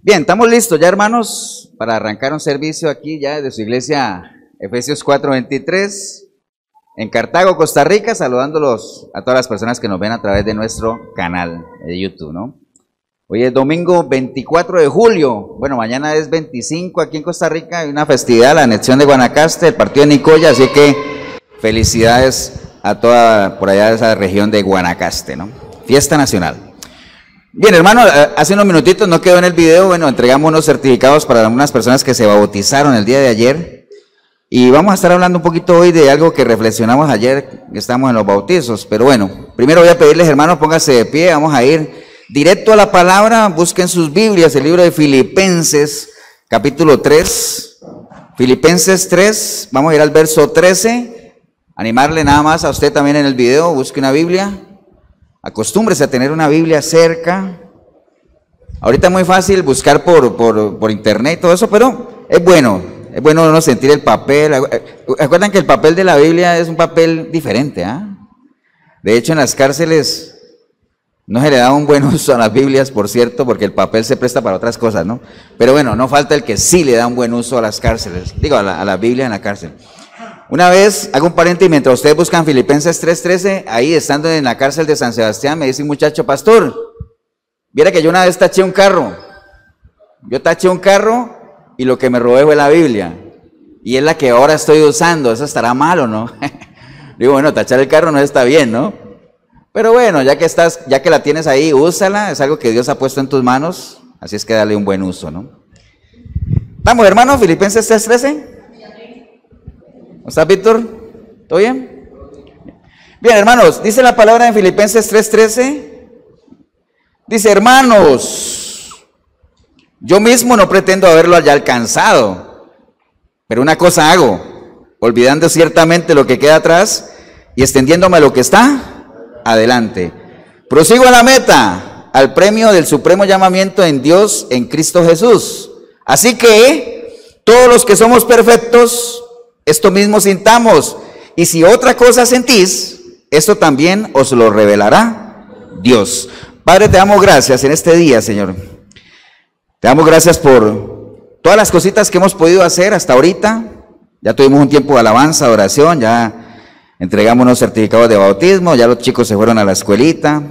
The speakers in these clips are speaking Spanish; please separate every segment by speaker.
Speaker 1: Bien, estamos listos ya, hermanos, para arrancar un servicio aquí ya desde su iglesia Efesios 4:23 en Cartago, Costa Rica, saludándolos a todas las personas que nos ven a través de nuestro canal de YouTube, ¿no? Hoy es domingo 24 de julio, bueno, mañana es 25 aquí en Costa Rica, hay una festividad, la anexión de Guanacaste, el partido de Nicoya, así que felicidades a toda por allá de esa región de Guanacaste, ¿no? Fiesta nacional. Bien, hermano, hace unos minutitos no quedó en el video, bueno, entregamos unos certificados para algunas personas que se bautizaron el día de ayer y vamos a estar hablando un poquito hoy de algo que reflexionamos ayer, que estamos en los bautizos, pero bueno, primero voy a pedirles, hermanos, pónganse de pie, vamos a ir directo a la palabra, busquen sus Biblias, el libro de Filipenses, capítulo 3, Filipenses 3, vamos a ir al verso 13, animarle nada más a usted también en el video, busque una Biblia. Acostúmbrese a tener una Biblia cerca. Ahorita es muy fácil buscar por internet y todo eso, pero es bueno uno sentir el papel. Recuerdan que el papel de la Biblia es un papel diferente, ¿ah? De hecho, en las cárceles no se le da un buen uso a las Biblias, por cierto, porque el papel se presta para otras cosas, ¿no? Pero bueno, no falta el que sí le da un buen uso a las cárceles, digo, a la Biblia en la cárcel. Una vez, hago un paréntesis, mientras ustedes buscan Filipenses 3:13, ahí estando en la cárcel de San Sebastián, me dice un muchacho, pastor, viera que yo una vez taché un carro. Yo taché un carro y lo que me robé fue la Biblia. Y es la que ahora estoy usando, ¿eso estará mal o no? Digo, bueno, tachar el carro no está bien, ¿no? Pero bueno, ya que la tienes ahí, úsala, es algo que Dios ha puesto en tus manos, así es que dale un buen uso, ¿no? ¿Estamos, hermanos? Filipenses 3:13. ¿Cómo estás, Víctor? ¿Todo bien? Bien, hermanos, dice la palabra en Filipenses 3:13. Dice, hermanos, yo mismo no pretendo haberlo ya alcanzado, pero una cosa hago, olvidando ciertamente lo que queda atrás y extendiéndome a lo que está adelante. Prosigo a la meta, al premio del supremo llamamiento en Dios en Cristo Jesús. Así que todos los que somos perfectos, esto mismo sintamos, y si otra cosa sentís, esto también os lo revelará Dios. Padre, te damos gracias en este día, Señor. Te damos gracias por todas las cositas que hemos podido hacer hasta ahorita. Ya tuvimos un tiempo de alabanza, de oración, ya entregamos unos certificados de bautismo, ya los chicos se fueron a la escuelita,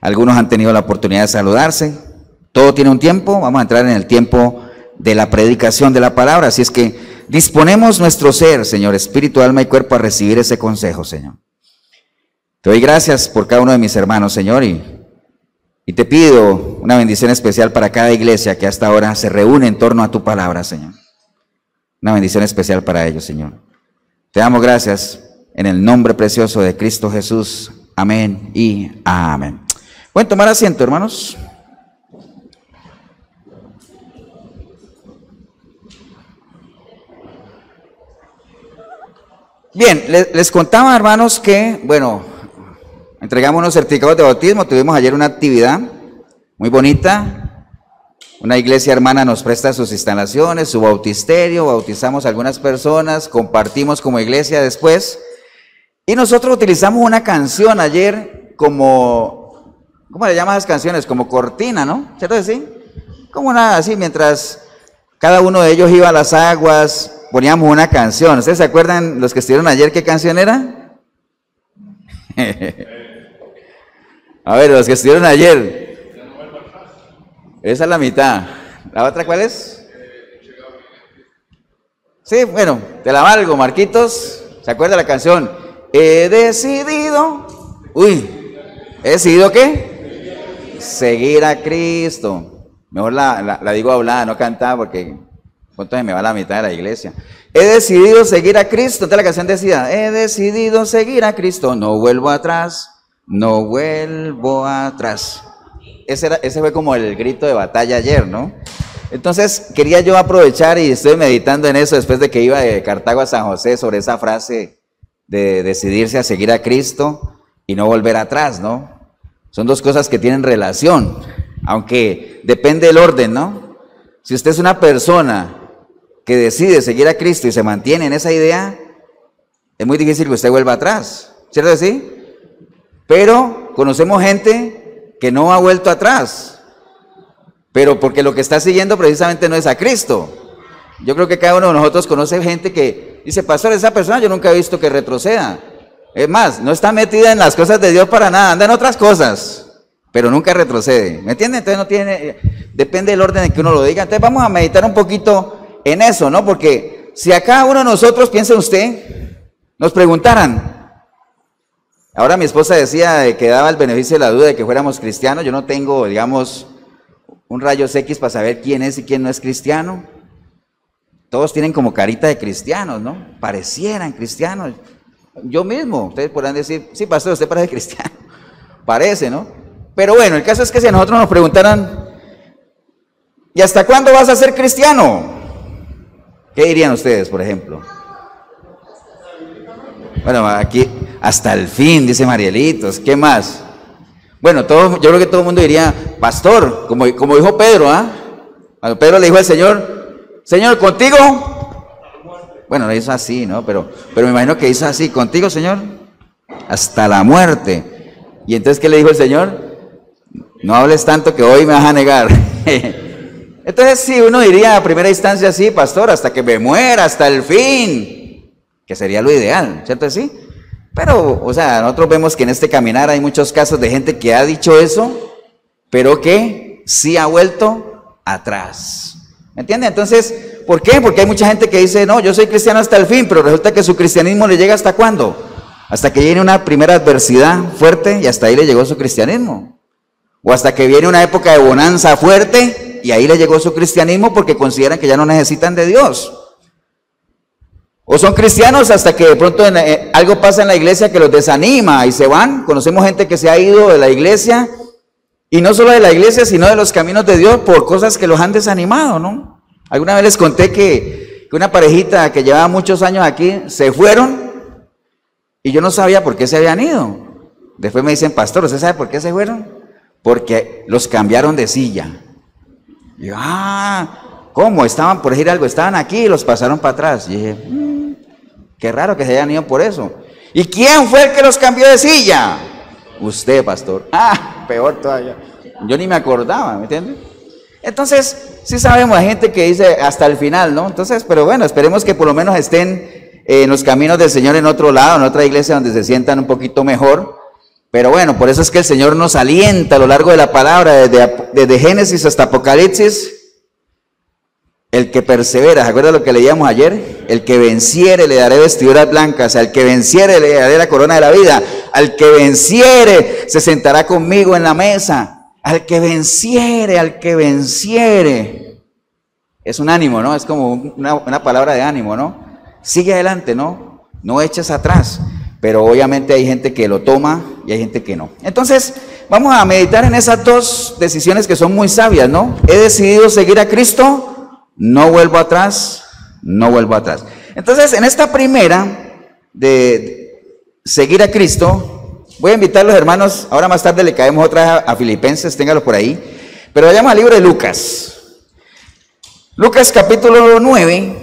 Speaker 1: algunos han tenido la oportunidad de saludarse. Todo tiene un tiempo, vamos a entrar en el tiempo de la predicación de la palabra, así es que disponemos nuestro ser, Señor, espíritu, alma y cuerpo a recibir ese consejo, Señor. Te doy gracias por cada uno de mis hermanos, Señor, y te pido una bendición especial para cada iglesia que hasta ahora se reúne en torno a tu palabra, Señor. Una bendición especial para ellos, Señor. Te damos gracias en el nombre precioso de Cristo Jesús. Amén y amén. ¿Pueden tomar asiento, hermanos? Bien, les contaba, hermanos, que, bueno, entregamos unos certificados de bautismo, tuvimos ayer una actividad muy bonita, una iglesia hermana nos presta sus instalaciones, su bautisterio, bautizamos a algunas personas, compartimos como iglesia después, y nosotros utilizamos una canción ayer como, ¿cómo le llaman las canciones? Como cortina, ¿no? ¿Cierto que sí? Como una, así, mientras cada uno de ellos iba a las aguas, poníamos una canción. ¿Ustedes se acuerdan, los que estuvieron ayer, qué canción era? A ver, los que estuvieron ayer. Esa es la mitad. ¿La otra cuál es? Sí, bueno, te la valgo, Marquitos. ¿Se acuerda la canción? He decidido. Uy, ¿he decidido qué? Seguir a Cristo. Mejor la digo hablada, no cantada, porque entonces me va la mitad de la iglesia. He decidido seguir a Cristo. Entonces la canción decía, he decidido seguir a Cristo, no vuelvo atrás, no vuelvo atrás. Ese fue como el grito de batalla ayer, ¿no? Entonces quería yo aprovechar y estoy meditando en eso después de que iba de Cartago a San José sobre esa frase de decidirse a seguir a Cristo y no volver atrás, ¿no? Son dos cosas que tienen relación, aunque depende del orden, ¿no? Si usted es una persona que decide seguir a Cristo y se mantiene en esa idea, es muy difícil que usted vuelva atrás, ¿cierto que sí? Pero conocemos gente que no ha vuelto atrás. pero porque lo que está siguiendo precisamente no es a Cristo. Yo creo que cada uno de nosotros conoce gente que dice, pastor, esa persona yo nunca he visto que retroceda. Es más, no está metida en las cosas de Dios para nada, anda en otras cosas, pero nunca retrocede. ¿Me entiende? Entonces no tiene, depende del orden en que uno lo diga. Entonces vamos a meditar un poquito en eso, ¿no? Porque si a cada uno de nosotros, piense usted, nos preguntaran. Ahora mi esposa decía que daba el beneficio de la duda de que fuéramos cristianos. Yo no tengo, digamos, un rayos X para saber quién es y quién no es cristiano. Todos tienen como carita de cristianos, ¿no? Parecieran cristianos. Yo mismo, ustedes podrán decir, sí, pastor, usted parece cristiano. Parece, ¿no? Pero bueno, el caso es que si a nosotros nos preguntaran, ¿y hasta cuándo vas a ser cristiano? ¿Qué dirían ustedes, por ejemplo? Bueno, aquí, hasta el fin, dice Marielitos. ¿Qué más? Bueno, yo creo que todo el mundo diría, pastor, como dijo Pedro, ¿ah? Cuando Pedro le dijo al Señor, Señor, ¿contigo? Bueno, lo hizo así, ¿no? Pero me imagino que hizo así, ¿contigo, Señor? Hasta la muerte. Y entonces, ¿qué le dijo el Señor? No hables tanto que hoy me vas a negar. Entonces, sí, uno diría a primera instancia, sí, pastor, hasta que me muera, hasta el fin, que sería lo ideal, ¿cierto? Sí. Pero, o sea, nosotros vemos que en este caminar hay muchos casos de gente que ha dicho eso, pero que sí ha vuelto atrás. ¿Me entiende? Entonces, ¿por qué? Porque hay mucha gente que dice, no, yo soy cristiano hasta el fin, pero resulta que su cristianismo le llega ¿hasta cuándo? Hasta que viene una primera adversidad fuerte y hasta ahí le llegó su cristianismo. O hasta que viene una época de bonanza fuerte y ahí le llegó su cristianismo porque consideran que ya no necesitan de Dios. O son cristianos hasta que de pronto algo pasa en la iglesia que los desanima y se van. Conocemos gente que se ha ido de la iglesia, y no solo de la iglesia, sino de los caminos de Dios por cosas que los han desanimado, ¿no? Alguna vez les conté que una parejita que llevaba muchos años aquí se fueron y yo no sabía por qué se habían ido. Después me dicen, pastor, ¿usted sabe por qué se fueron? Porque los cambiaron de silla. Y yo, ¿cómo? Estaban por decir algo, estaban aquí y los pasaron para atrás. Y dije, qué raro que se hayan ido por eso. ¿Y quién fue el que los cambió de silla? Usted, pastor. Peor todavía. Yo ni me acordaba, ¿me entiende? Entonces, sí sabemos, hay gente que dice hasta el final, ¿no? Entonces, pero bueno, esperemos que por lo menos estén en los caminos del Señor en otro lado, en otra iglesia donde se sientan un poquito mejor. Pero bueno, por eso es que el Señor nos alienta a lo largo de la palabra, desde Génesis hasta Apocalipsis. El que persevera, ¿se acuerdan lo que leíamos ayer? El que venciere le daré vestiduras blancas, al que venciere le daré la corona de la vida, al que venciere se sentará conmigo en la mesa, al que venciere. Es un ánimo, ¿no? Es como una palabra de ánimo, ¿no? Sigue adelante, ¿no? No eches atrás, pero obviamente hay gente que lo toma y hay gente que no. Entonces, vamos a meditar en esas dos decisiones que son muy sabias, ¿no? He decidido seguir a Cristo. No vuelvo atrás, no vuelvo atrás. Entonces, en esta primera de seguir a Cristo, voy a invitar a los hermanos, ahora más tarde le caemos otra vez a Filipenses, téngalos por ahí, pero vayamos al libro de Lucas. Lucas capítulo 9,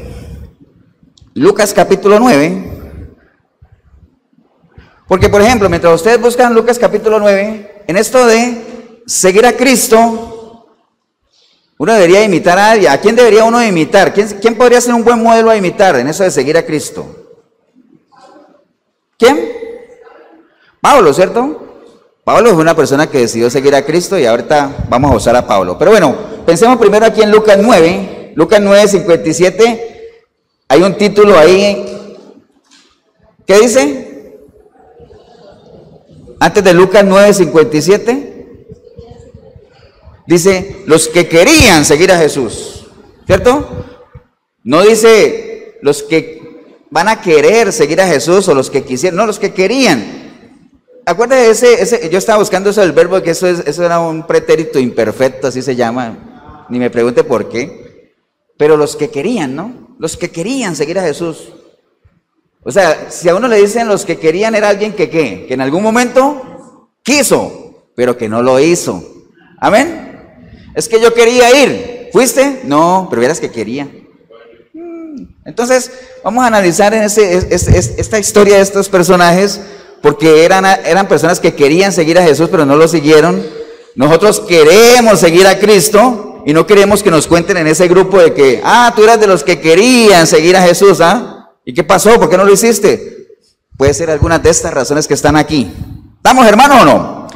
Speaker 1: porque por ejemplo, mientras ustedes buscan Lucas capítulo 9, en esto de seguir a Cristo, uno debería imitar a alguien. ¿A quién debería uno imitar? ¿Quién podría ser un buen modelo a imitar en eso de seguir a Cristo? ¿Quién? Pablo, ¿cierto? Pablo es una persona que decidió seguir a Cristo y ahorita vamos a usar a Pablo. Pero bueno, pensemos primero aquí en Lucas 9, 57. Hay un título ahí. ¿Qué dice? Antes de Lucas 9, 57. Dice, los que querían seguir a Jesús, ¿cierto? No dice los que van a querer seguir a Jesús o los que quisieron, no, los que querían. Acuérdate yo estaba buscando eso del verbo, que eso era un pretérito imperfecto, así se llama, ni me pregunte por qué, pero los que querían, ¿no? Los que querían seguir a Jesús. O sea, si a uno le dicen los que querían, era alguien que ¿qué? Que en algún momento quiso, pero que no lo hizo. Amén. Es que yo quería ir. ¿Fuiste? No, pero vieras que quería. Entonces, vamos a analizar en esta historia de estos personajes, porque eran personas que querían seguir a Jesús, pero no lo siguieron. Nosotros queremos seguir a Cristo, Y no queremos que nos cuenten en ese grupo de que, tú eras de los que querían seguir a Jesús, ¿y qué pasó? ¿Por qué no lo hiciste? Puede ser algunas de estas razones que están aquí. ¿Estamos, hermanos, o no?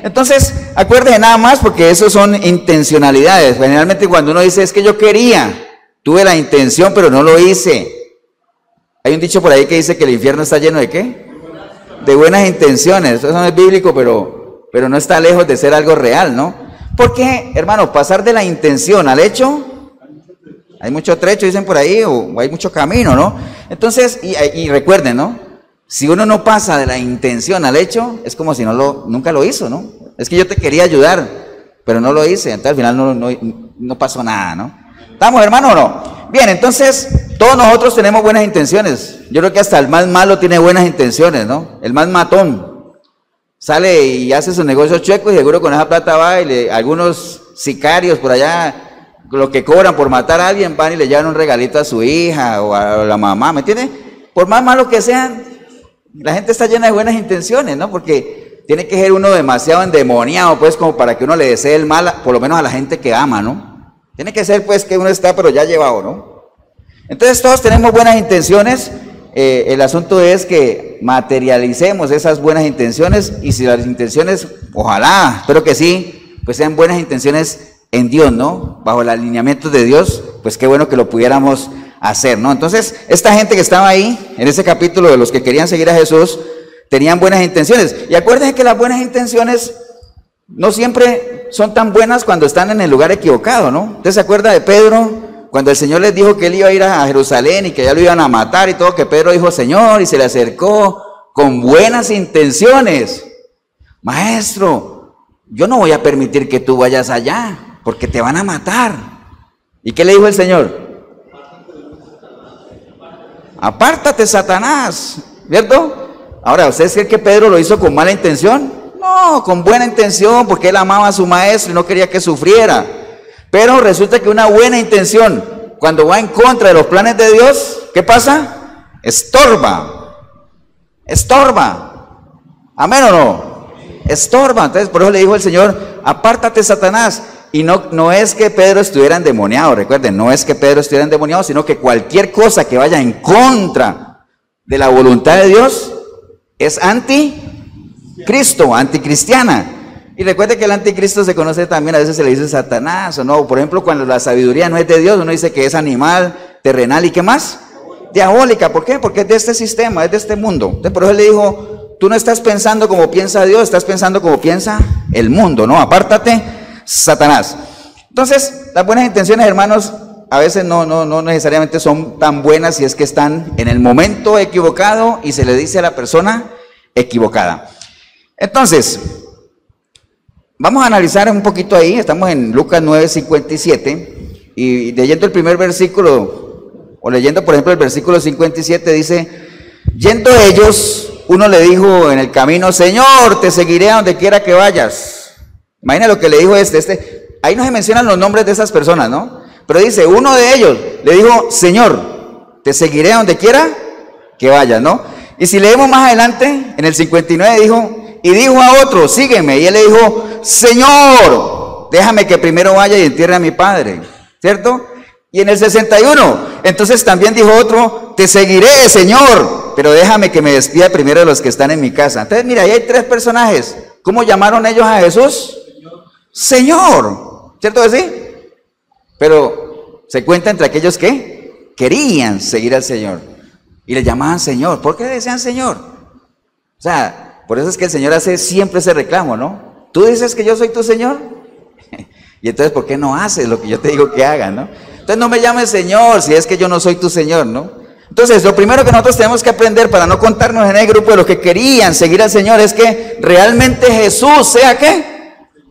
Speaker 1: Entonces, acuérdense nada más, porque eso son intencionalidades. Generalmente cuando uno dice, es que yo quería, tuve la intención, pero no lo hice. Hay un dicho por ahí que dice que el infierno está lleno ¿de qué? De buenas intenciones. Eso no es bíblico, pero no está lejos de ser algo real, ¿no? Porque, hermano, pasar de la intención al hecho, hay mucho trecho, dicen por ahí, o hay mucho camino, ¿no? Entonces, y recuerden, ¿no? Si uno no pasa de la intención al hecho, es como si nunca lo hizo, ¿no? Es que yo te quería ayudar, pero no lo hice, entonces al final no pasó nada, ¿no? ¿Estamos, hermano, o no? Bien, entonces, todos nosotros tenemos buenas intenciones. Yo creo que hasta el más malo tiene buenas intenciones, ¿no? El más matón sale y hace sus negocios chuecos y seguro con esa plata va y algunos sicarios por allá, lo que cobran por matar a alguien, van y le llevan un regalito a su hija o a la mamá, ¿me entiendes? Por más malo que sean, la gente está llena de buenas intenciones, ¿no? Porque tiene que ser uno demasiado endemoniado, pues, como para que uno le desee el mal, por lo menos a la gente que ama, ¿no? Tiene que ser, pues, que uno está, pero ya llevado, ¿no? Entonces, todos tenemos buenas intenciones. El asunto es que materialicemos esas buenas intenciones, y si las intenciones, ojalá, espero que sí, pues sean buenas intenciones en Dios, ¿no? Bajo el alineamiento de Dios, pues qué bueno que lo pudiéramos hacer, ¿no? Entonces, esta gente que estaba ahí, en ese capítulo de los que querían seguir a Jesús, tenían buenas intenciones. Y acuérdense que las buenas intenciones no siempre son tan buenas cuando están en el lugar equivocado, ¿no? ¿Usted se acuerda de Pedro? Cuando el Señor les dijo que él iba a ir a Jerusalén y que ya lo iban a matar y todo, que Pedro dijo, Señor, y se le acercó con buenas intenciones. Maestro, yo no voy a permitir que tú vayas allá, porque te van a matar. ¿Y qué le dijo el Señor? Apártate, Satanás, ¿cierto? Ahora, ¿ustedes creen que Pedro lo hizo con mala intención? No, con buena intención, porque él amaba a su maestro y no quería que sufriera. Pero resulta que una buena intención, cuando va en contra de los planes de Dios, ¿qué pasa? Estorba. ¿Amén o no? Estorba. Entonces, por eso le dijo el Señor, apártate, Satanás. Y no es que Pedro estuviera endemoniado, recuerden, no es que Pedro estuviera endemoniado, sino que cualquier cosa que vaya en contra de la voluntad de Dios es anticristo, anticristiana. Y recuerde que el anticristo se conoce también, a veces se le dice Satanás, o no, por ejemplo, cuando la sabiduría no es de Dios, uno dice que es animal, terrenal, ¿y qué más? Diabólica. ¿Por qué? Porque es de este sistema, es de este mundo. Entonces, por eso él le dijo, tú no estás pensando como piensa Dios, estás pensando como piensa el mundo, ¿no? Apártate, Satanás. Entonces, las buenas intenciones, hermanos, a veces no necesariamente son tan buenas si es que están en el momento equivocado y se le dice a la persona equivocada. Entonces, vamos a analizar un poquito ahí. Estamos en Lucas 9:57 y leyendo el primer versículo, o leyendo por ejemplo el versículo 57, dice, yendo ellos, uno le dijo en el camino, Señor, te seguiré a donde quiera que vayas. Imagina lo que le dijo ahí no se mencionan los nombres de esas personas, ¿no? Pero dice, uno de ellos le dijo, Señor, te seguiré a donde quiera que vayas, ¿no? Y si leemos más adelante, en el 59 dijo, y dijo a otro, sígueme, y él le dijo, Señor, déjame que primero vaya y entierre a mi padre, ¿cierto? Y en el 61, entonces también dijo otro, te seguiré, Señor, pero déjame que me despida primero de los que están en mi casa. Entonces, mira, ahí hay tres personajes. ¿Cómo llamaron ellos a Jesús? Señor, ¿cierto que sí? Pero se cuenta entre aquellos que querían seguir al Señor y le llamaban Señor. ¿Por qué le decían Señor? O sea, por eso es que el Señor hace siempre ese reclamo, ¿no? ¿Tú dices que yo soy tu Señor? Y entonces, ¿por qué no haces lo que yo te digo que haga, no? Entonces no me llames Señor si es que yo no soy tu Señor, ¿no? Entonces, lo primero que nosotros tenemos que aprender para no contarnos en el grupo de los que querían seguir al Señor es que realmente Jesús sea, ¿qué?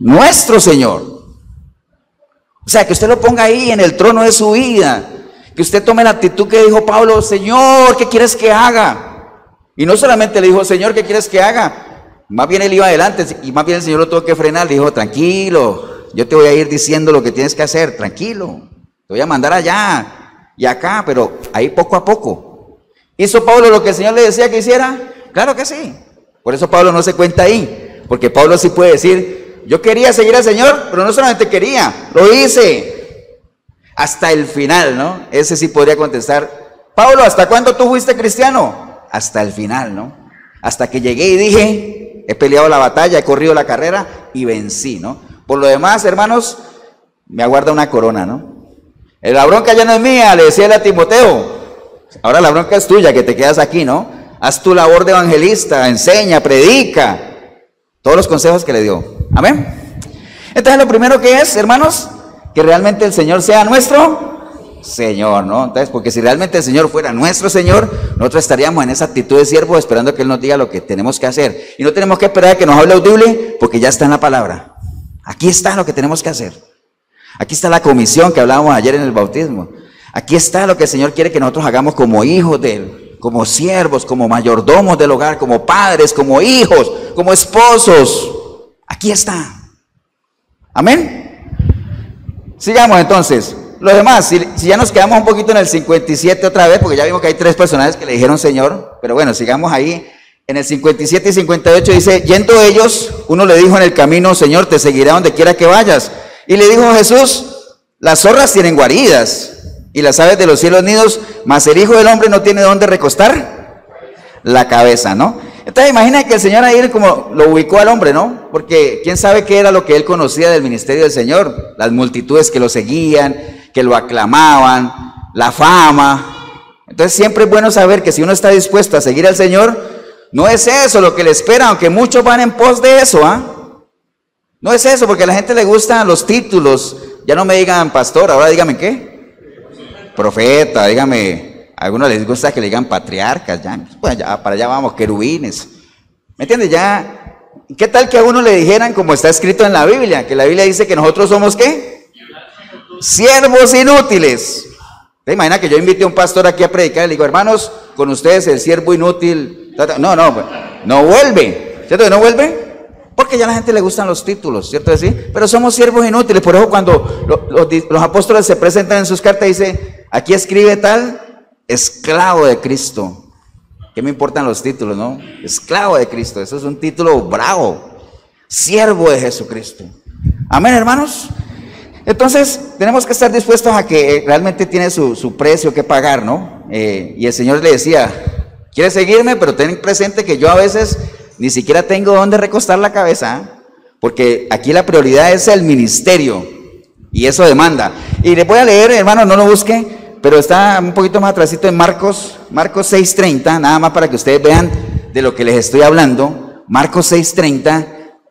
Speaker 1: Nuestro Señor. O sea, que usted lo ponga ahí en el trono de su vida, que usted tome la actitud que dijo Pablo, Señor, ¿qué quieres que haga? Y no solamente le dijo, Señor, ¿qué quieres que haga? Más bien él iba adelante y más bien el Señor lo tuvo que frenar, le dijo, tranquilo, yo te voy a ir diciendo lo que tienes que hacer, tranquilo, te voy a mandar allá y acá, pero ahí poco a poco. ¿Hizo Pablo lo que el Señor le decía que hiciera? Claro que sí. Por eso Pablo no se cuenta ahí, porque Pablo sí puede decir, Yo quería seguir al Señor, pero no solamente quería, lo hice hasta el final, ¿no? Ese sí podría contestar. Pablo, ¿hasta cuándo tú fuiste cristiano? Hasta el final, ¿no? Hasta que llegué y dije, he peleado la batalla, he corrido la carrera y vencí, ¿no? Por lo demás, hermanos, me aguarda una corona, ¿no? La bronca ya no es mía, le decía él a Timoteo. Ahora la bronca es tuya, que te quedas aquí, ¿no? Haz tu labor de evangelista, enseña, predica. Todos los consejos que le dio. Amén. Entonces lo primero que es, hermanos, que realmente el Señor sea nuestro Señor, ¿no? Entonces, porque si realmente el Señor fuera nuestro Señor, nosotros estaríamos en esa actitud de siervo esperando que Él nos diga lo que tenemos que hacer. Y no tenemos que esperar a que nos hable audible, porque ya está en la palabra. Aquí está lo que tenemos que hacer. Aquí está la comisión que hablábamos ayer en el bautismo. Aquí está lo que el Señor quiere que nosotros hagamos como hijos de Él, como siervos, como mayordomos del hogar, como padres, como hijos, como esposos. Aquí está. Amén. Sigamos entonces. Los demás, si ya nos quedamos un poquito en el 57 otra vez, porque ya vimos que hay 3 personajes que le dijeron Señor, pero bueno, sigamos ahí. En el 57 y 58 dice, yendo ellos, uno le dijo en el camino, Señor, te seguiré a donde quiera que vayas. Y le dijo Jesús, las zorras tienen guaridas y las aves de los cielos nidos, mas el Hijo del Hombre no tiene dónde recostar la cabeza, ¿no? Entonces imagina que el Señor ahí como lo ubicó al hombre, ¿no? Porque quién sabe qué era lo que él conocía del ministerio del Señor, las multitudes que lo seguían, que lo aclamaban, la fama. Entonces siempre es bueno saber que si uno está dispuesto a seguir al Señor, no es eso lo que le espera, aunque muchos van en pos de eso, ¿ah? No es eso, porque a la gente le gustan los títulos. Ya no me digan pastor, ahora dígame qué. Profeta, dígame. A algunos les gusta que le digan patriarcas, ya, pues ya para allá vamos, querubines. ¿Me entiendes? Ya, ¿qué tal que a uno le dijeran, como está escrito en la Biblia, que la Biblia dice que nosotros somos ¿qué? Siervos inútiles. ¿Te imaginas que yo invité a un pastor aquí a predicar y le digo, hermanos, con ustedes el siervo inútil? No vuelve, ¿cierto que no vuelve? Porque ya a la gente le gustan los títulos, ¿cierto que sí? Pero somos siervos inútiles, por eso cuando los apóstoles se presentan en sus cartas dice, aquí escribe tal, esclavo de Cristo. ¿Qué me importan los títulos, no? Esclavo de Cristo, eso es un título bravo. Siervo de Jesucristo. Amén, hermanos. Entonces, tenemos que estar dispuestos a que realmente tiene su precio que pagar, ¿no? Y el Señor le decía, ¿quieres seguirme? Pero ten presente que yo a veces ni siquiera tengo dónde recostar la cabeza, ¿eh? Porque aquí la prioridad es el ministerio, y eso demanda. Y les voy a leer, hermano, no lo busque, pero está un poquito más atrásito en Marcos 6:30, nada más para que ustedes vean de lo que les estoy hablando. Marcos 6:30,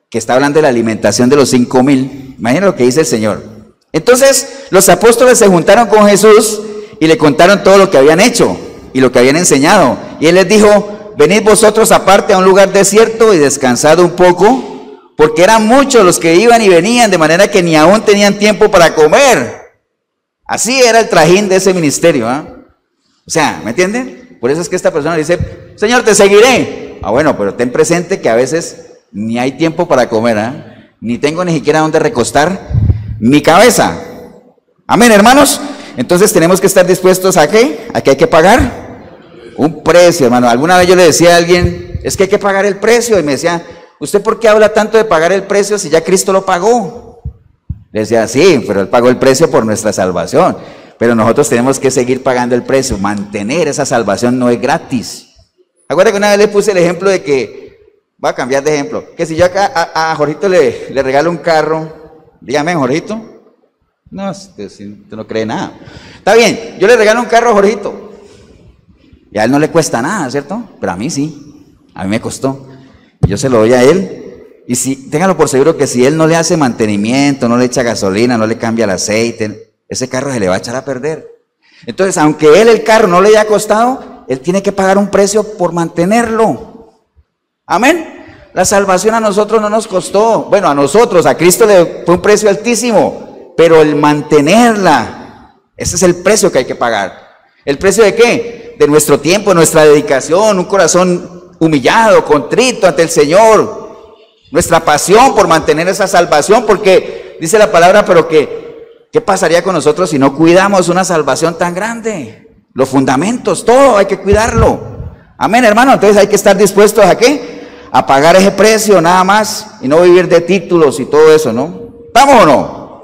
Speaker 1: que está hablando de la alimentación de los 5,000. Imaginen lo que dice el Señor. Entonces los apóstoles se juntaron con Jesús y le contaron todo lo que habían hecho y lo que habían enseñado. Y él les dijo, venid vosotros aparte a un lugar desierto y descansad un poco, porque eran muchos los que iban y venían, de manera que ni aún tenían tiempo para comer. Así era el trajín de ese ministerio, ¿eh? O sea, ¿me entienden? Por eso es que esta persona dice, Señor, te seguiré. Ah, bueno, pero ten presente que a veces ni hay tiempo para comer, ¿eh? Ni tengo ni siquiera dónde recostar mi cabeza. Amén, hermanos. Entonces tenemos que estar dispuestos ¿a qué? ¿A qué hay que pagar? Un precio, hermano. Alguna vez yo le decía a alguien, es que hay que pagar el precio. Y me decía, ¿usted por qué habla tanto de pagar el precio si ya Cristo lo pagó? Le decía, sí, pero Él pagó el precio por nuestra salvación. Pero nosotros tenemos que seguir pagando el precio. Mantener esa salvación no es gratis. Acuérdate que una vez le puse el ejemplo de que, voy a cambiar de ejemplo, que si yo acá a Jorgito le regalo un carro, dígame, Jorgito. No, usted no cree nada. Está bien, yo le regalo un carro a Jorgito. Y a él no le cuesta nada, ¿cierto? Pero a mí sí. A mí me costó. Yo se lo doy a él. Y si, téngalo por seguro que si él no le hace mantenimiento, no le echa gasolina, no le cambia el aceite, ese carro se le va a echar a perder. Entonces, aunque él el carro no le haya costado, él tiene que pagar un precio por mantenerlo. Amén. La salvación a nosotros no nos costó, bueno, a nosotros, a Cristo le fue un precio altísimo, pero el mantenerla, ese es el precio que hay que pagar. ¿El precio de qué? De nuestro tiempo, nuestra dedicación, un corazón humillado, contrito ante el Señor, nuestra pasión por mantener esa salvación, porque dice la palabra, pero ¿qué pasaría con nosotros si no cuidamos una salvación tan grande? Los fundamentos, todo hay que cuidarlo. Amén, hermano. Entonces hay que estar dispuestos ¿a qué? a pagar ese precio nada más y no vivir de títulos y todo eso, ¿no? ¿Estamos o no?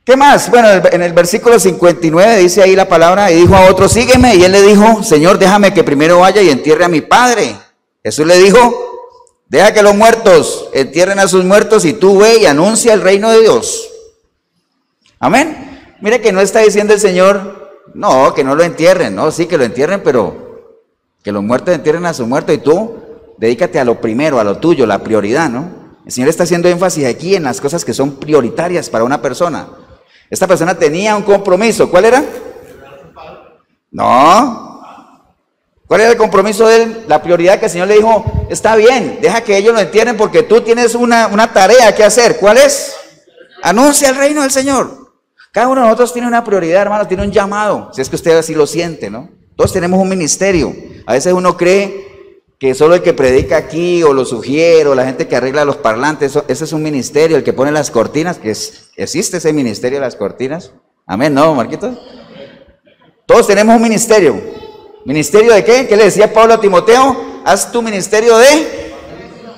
Speaker 1: ¿Qué más? Bueno, en el versículo 59 dice ahí la palabra, y dijo a otro, sígueme, y él le dijo, Señor, déjame que primero vaya y entierre a mi padre. Jesús le dijo, deja que los muertos entierren a sus muertos y tú ve y anuncia el reino de Dios. Amén. Mire que no está diciendo el Señor, no, que no lo entierren, no, sí que lo entierren, pero que los muertos entierren a sus muertos y tú dedícate a lo primero, a lo tuyo, la prioridad, ¿no? El Señor está haciendo énfasis aquí en las cosas que son prioritarias para una persona. Esta persona tenía un compromiso, ¿cuál era? No. ¿Cuál era el compromiso de él? La prioridad que el Señor le dijo, está bien, deja que ellos lo entierren porque tú tienes una tarea que hacer. ¿Cuál es? Anuncia el reino del Señor. Cada uno de nosotros tiene una prioridad, hermano, tiene un llamado, si es que usted así lo siente, ¿no? Todos tenemos un ministerio. A veces uno cree que solo el que predica aquí, o lo sugiere, o la gente que arregla los parlantes, ese es un ministerio, el que pone las cortinas, existe ese ministerio de las cortinas. Amén, ¿no, Marquitos? Todos tenemos un ministerio. ¿Ministerio de qué? ¿Qué le decía Pablo a Timoteo? Haz tu ministerio de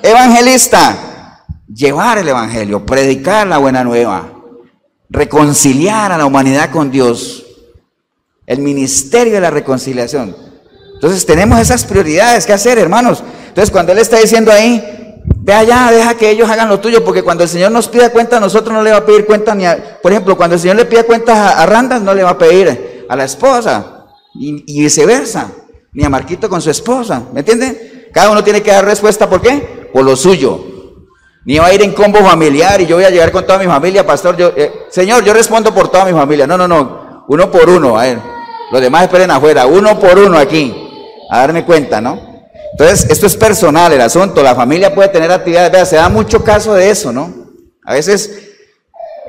Speaker 1: evangelista. Llevar el evangelio, predicar la buena nueva, reconciliar a la humanidad con Dios. El ministerio de la reconciliación. Entonces tenemos esas prioridades que hacer, hermanos. Entonces cuando Él está diciendo ahí, ve allá, deja que ellos hagan lo tuyo, porque cuando el Señor nos pida cuenta, a nosotros no le va a pedir cuenta ni a, por ejemplo, cuando el Señor le pida cuentas a Randas, no le va a pedir a la esposa, y viceversa, ni a Marquito con su esposa, ¿me entienden? Cada uno tiene que dar respuesta, ¿por qué? Por lo suyo. Ni va a ir en combo familiar y yo voy a llegar con toda mi familia, pastor, Señor, yo respondo por toda mi familia. No, no, no, uno por uno, a ver, los demás esperen afuera, uno por uno aquí, a darme cuenta, ¿no? Entonces, esto es personal el asunto, la familia puede tener actividades, vea, se da mucho caso de eso, ¿no? A veces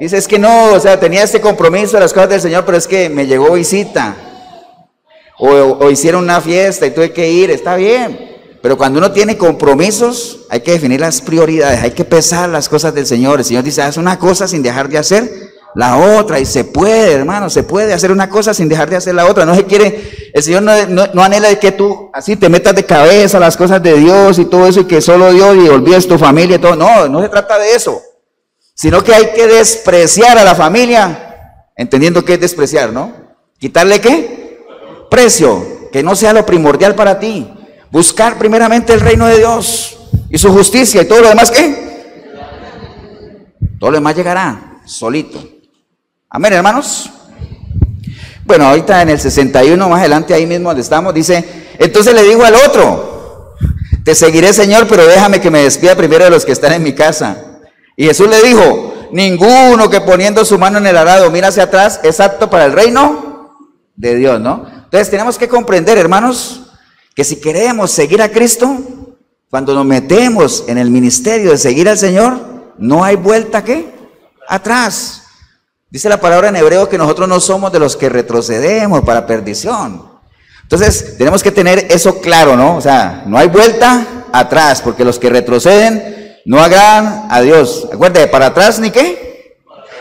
Speaker 1: dice, es que no, o sea, tenía este compromiso de las cosas del Señor, pero es que me llegó visita, o hicieron una fiesta y tuve que ir, está bien. Pero cuando uno tiene compromisos, hay que definir las prioridades, hay que pesar las cosas del Señor. El Señor dice, haz una cosa sin dejar de hacer la otra, y se puede, hermano, se puede hacer una cosa sin dejar de hacer la otra. No se quiere, el Señor no anhela de que tú así te metas de cabeza a las cosas de Dios y todo eso, y que solo Dios y olvides tu familia y todo. No, no se trata de eso, sino que hay que despreciar a la familia, entendiendo que es despreciar, ¿no? ¿Quitarle qué? Precio, que no sea lo primordial para ti. Buscar primeramente el reino de Dios y su justicia, y todo lo demás, ¿qué? Todo lo demás llegará solito. Amén, hermanos. Bueno, ahorita en el 61, más adelante, ahí mismo donde estamos, dice, entonces le digo al otro, te seguiré, Señor, pero déjame que me despida primero de los que están en mi casa. Y Jesús le dijo, ninguno que poniendo su mano en el arado mira hacia atrás es apto para el reino de Dios, ¿no? Entonces tenemos que comprender, hermanos, que si queremos seguir a Cristo, cuando nos metemos en el ministerio de seguir al Señor, no hay vuelta, ¿qué? Atrás. Dice la palabra en hebreo que nosotros no somos de los que retrocedemos para perdición. Entonces tenemos que tener eso claro, ¿no? O sea, no hay vuelta atrás, porque los que retroceden no agradan a Dios. Acuérdate, para atrás ni qué,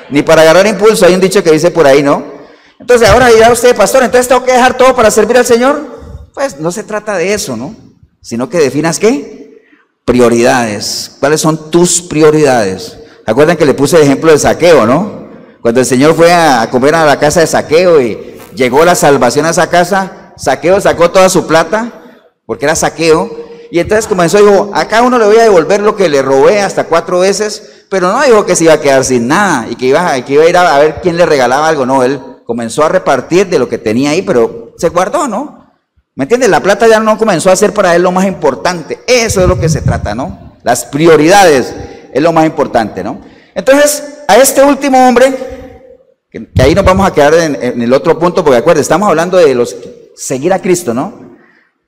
Speaker 1: ni para agarrar impulso. Hay un dicho que dice por ahí, ¿no? Entonces ahora dirá usted, pastor, entonces tengo que dejar todo para servir al Señor. Pues no se trata de eso, ¿no? Sino que definas ¿qué? Prioridades. ¿Cuáles son tus prioridades? ¿Acuerdan que le puse el ejemplo de Zaqueo, no? Cuando el Señor fue a comer a la casa de Zaqueo y llegó la salvación a esa casa, Zaqueo sacó toda su plata, porque era Zaqueo, y entonces comenzó, dijo, a cada uno le voy a devolver lo que le robé hasta 4 veces, pero no dijo que se iba a quedar sin nada, y que iba a ir a ver quién le regalaba algo, no, él comenzó a repartir de lo que tenía ahí, pero se guardó, ¿no? ¿Me entiendes? La plata ya no comenzó a ser para él lo más importante. Eso es lo que se trata, ¿no? Las prioridades es lo más importante, ¿no? Entonces, a este último hombre, que ahí nos vamos a quedar en el otro punto, porque acuérdense, estamos hablando de seguir a Cristo, ¿no?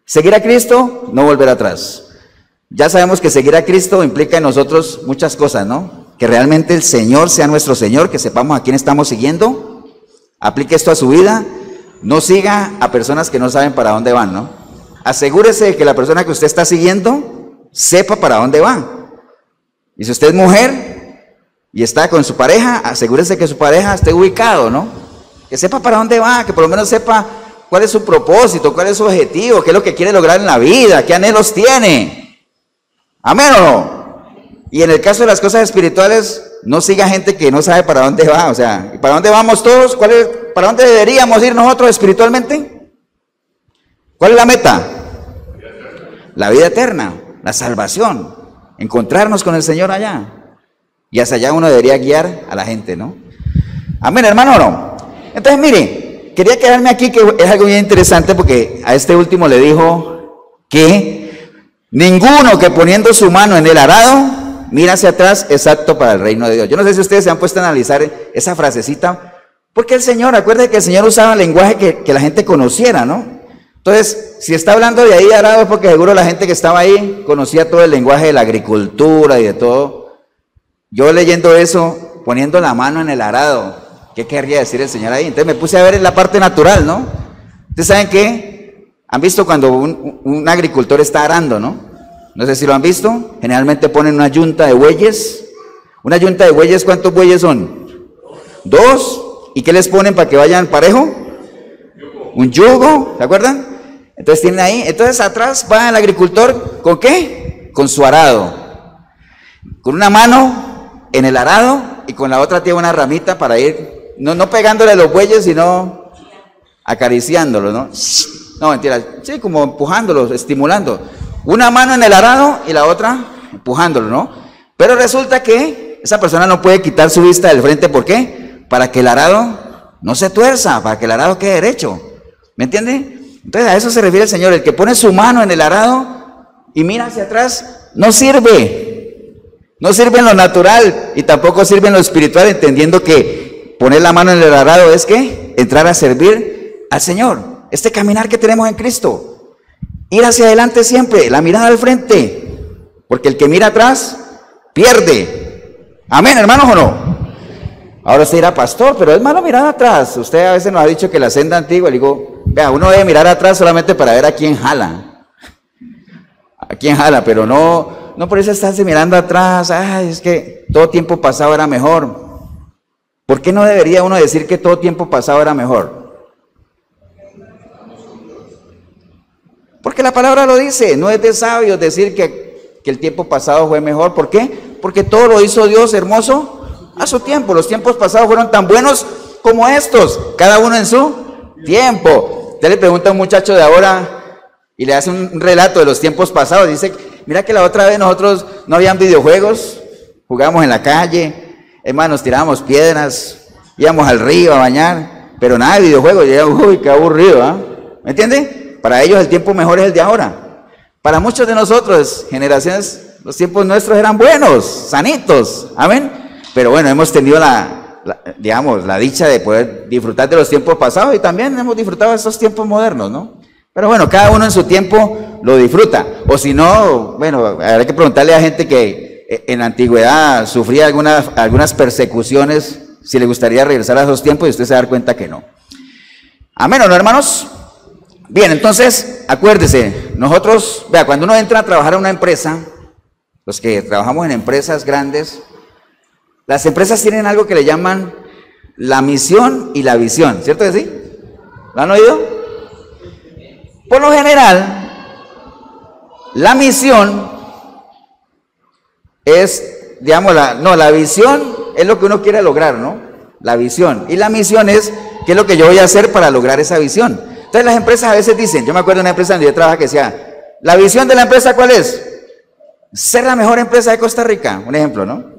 Speaker 1: Seguir a Cristo, no volver atrás. Ya sabemos que seguir a Cristo implica en nosotros muchas cosas, ¿no? Que realmente el Señor sea nuestro Señor, que sepamos a quién estamos siguiendo, aplique esto a su vida. No siga a personas que no saben para dónde van, ¿no? Asegúrese de que la persona que usted está siguiendo sepa para dónde va. Y si usted es mujer y está con su pareja, asegúrese que su pareja esté ubicado, ¿no? Que sepa para dónde va, que por lo menos sepa cuál es su propósito, cuál es su objetivo, qué es lo que quiere lograr en la vida, qué anhelos tiene. ¿Amén o no? Y en el caso de las cosas espirituales, no siga gente que no sabe para dónde va. O sea, ¿para dónde vamos todos? ¿Para dónde deberíamos ir nosotros espiritualmente? ¿Cuál es la meta? La vida eterna, la salvación, encontrarnos con el Señor allá. Y hacia allá uno debería guiar a la gente, ¿no? Amén, hermano, ¿o no? Entonces, mire, quería quedarme aquí, que es algo bien interesante, porque a este último le dijo que ninguno que poniendo su mano en el arado mira hacia atrás es apto para el reino de Dios. Yo no sé si ustedes se han puesto a analizar esa frasecita, porque el Señor, acuérdense que el Señor usaba lenguaje que la gente conociera, ¿no? Entonces, si está hablando de ahí arado es porque seguro la gente que estaba ahí conocía todo el lenguaje de la agricultura y de todo. Yo leyendo eso, poniendo la mano en el arado, ¿qué querría decir el Señor ahí? Entonces me puse a ver en la parte natural, ¿no? ¿Ustedes saben qué? ¿Han visto cuando un agricultor está arando, no? No sé si lo han visto. Generalmente ponen una yunta de bueyes. Una yunta de bueyes, ¿cuántos bueyes son? 2. ¿Y qué les ponen para que vayan parejo? Un yugo, ¿se acuerdan? Entonces tienen ahí, entonces atrás va el agricultor, ¿con qué? Con su arado. Con una mano en el arado y con la otra tiene una ramita para ir, no pegándole a los bueyes, sino acariciándolos, ¿no? No, mentira, sí, como empujándolos, estimulando. Una mano en el arado y la otra empujándolo, ¿no? Pero resulta que esa persona no puede quitar su vista del frente, ¿por qué? Para que el arado no se tuerza, para que el arado quede derecho. ¿Me entiende? Entonces a eso se refiere el Señor. El que pone su mano en el arado y mira hacia atrás, no sirve. No sirve en lo natural y tampoco sirve en lo espiritual, entendiendo que poner la mano en el arado es que entrar a servir al Señor. Este caminar que tenemos en Cristo. Ir hacia adelante siempre, la mirada al frente. Porque el que mira atrás, pierde. Amén, hermanos, ¿o no? Ahora usted dirá, pastor, pero es malo mirar atrás. Usted a veces nos ha dicho que la senda antigua, le digo, vea, uno debe mirar atrás solamente para ver a quién jala. A quién jala, pero no por eso estarse mirando atrás. Ay, es que todo tiempo pasado era mejor. ¿Por qué no debería uno decir que todo tiempo pasado era mejor? Porque la palabra lo dice, no es de sabios decir que el tiempo pasado fue mejor. ¿Por qué? Porque todo lo hizo Dios hermoso a su tiempo. Los tiempos pasados fueron tan buenos como estos, cada uno en su tiempo. Usted le pregunta a un muchacho de ahora y le hace un relato de los tiempos pasados. Dice, mira que la otra vez nosotros no habían videojuegos, jugábamos en la calle, hermanos, tirábamos piedras, íbamos al río a bañar, pero nada de videojuegos. Y yo, uy, qué aburrido, ¿ah? ¿Me entiende? Para ellos el tiempo mejor es el de ahora. Para muchos de nosotros, generaciones, los tiempos nuestros eran buenos, sanitos, amén. Pero bueno, hemos tenido la dicha de poder disfrutar de los tiempos pasados y también hemos disfrutado de estos tiempos modernos, ¿no? Pero bueno, cada uno en su tiempo lo disfruta. O si no, bueno, habrá que preguntarle a gente que en la antigüedad sufría algunas persecuciones, si le gustaría regresar a esos tiempos, y usted se va a dar cuenta que no. Amén, ¿o no, hermanos? Bien, entonces, acuérdese, nosotros, vea, cuando uno entra a trabajar en una empresa, los que trabajamos en empresas grandes, las empresas tienen algo que le llaman la misión y la visión, ¿cierto que sí? ¿Lo han oído? Por lo general, la misión es, digamos, la visión es lo que uno quiere lograr, ¿no? La visión. Y la misión es, ¿qué es lo que yo voy a hacer para lograr esa visión? Entonces las empresas a veces dicen, yo me acuerdo de una empresa donde yo trabajaba que decía, ¿la visión de la empresa cuál es? Ser la mejor empresa de Costa Rica, un ejemplo, ¿no?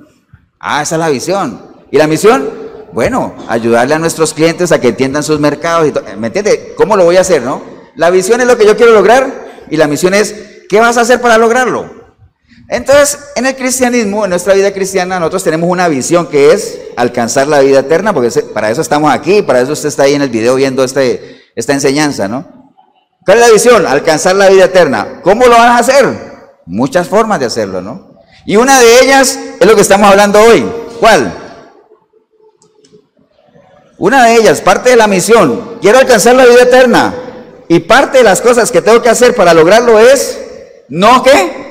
Speaker 1: Ah, esa es la visión. ¿Y la misión? Bueno, ayudarle a nuestros clientes a que entiendan sus mercados y todo. ¿Me entiende? ¿Cómo lo voy a hacer, no? La visión es lo que yo quiero lograr y la misión es, ¿qué vas a hacer para lograrlo? Entonces, en el cristianismo, en nuestra vida cristiana, nosotros tenemos una visión que es alcanzar la vida eterna, porque para eso estamos aquí, para eso usted está ahí en el video viendo esta enseñanza, ¿no? ¿Cuál es la visión? Alcanzar la vida eterna. ¿Cómo lo van a hacer? Muchas formas de hacerlo, ¿no? Y una de ellas es lo que estamos hablando hoy. ¿Cuál? Una de ellas, parte de la misión, quiero alcanzar la vida eterna. Y parte de las cosas que tengo que hacer para lograrlo es, ¿no qué?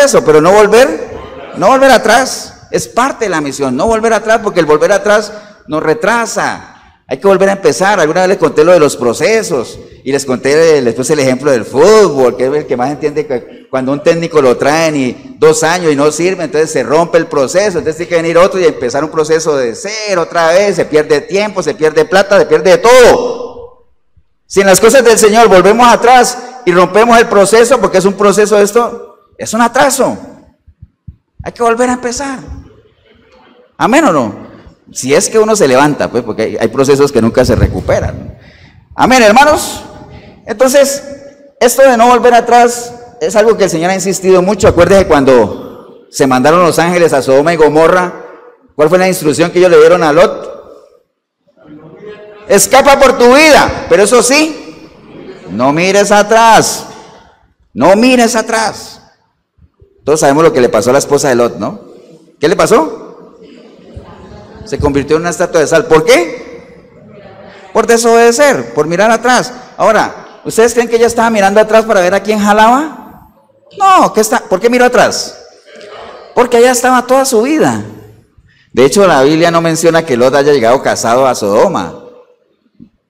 Speaker 1: Eso, pero no volver atrás. Es parte de la misión, no volver atrás, porque el volver atrás nos retrasa, Hay que volver a empezar. Alguna vez les conté lo de los procesos y les conté después el ejemplo del fútbol, que es el que más entiende que cuando un técnico lo traen y 2 años y no sirve, entonces se rompe el proceso, entonces tiene que venir otro y empezar un proceso de cero otra vez, se pierde tiempo, se pierde plata, se pierde todo. Si en las cosas del Señor volvemos atrás y rompemos el proceso, porque es un proceso esto, es un atraso. Hay que volver a empezar. ¿Amén o no? Si es que uno se levanta, pues, porque hay procesos que nunca se recuperan. Amén, hermanos. Entonces, esto de no volver atrás es algo que el Señor ha insistido mucho. Acuérdese cuando se mandaron los ángeles a Sodoma y Gomorra, ¿cuál fue la instrucción que ellos le dieron a Lot? Escapa por tu vida, pero eso sí, no mires atrás. No mires atrás. Todos sabemos lo que le pasó a la esposa de Lot, ¿no? ¿Qué le pasó? Se convirtió en una estatua de sal. ¿Por qué? Por desobedecer, por mirar atrás. Ahora, ¿ustedes creen que ella estaba mirando atrás para ver a quién jalaba? No, ¿por qué miró atrás? Porque allá estaba toda su vida. De hecho, la Biblia no menciona que Lot haya llegado casado a Sodoma.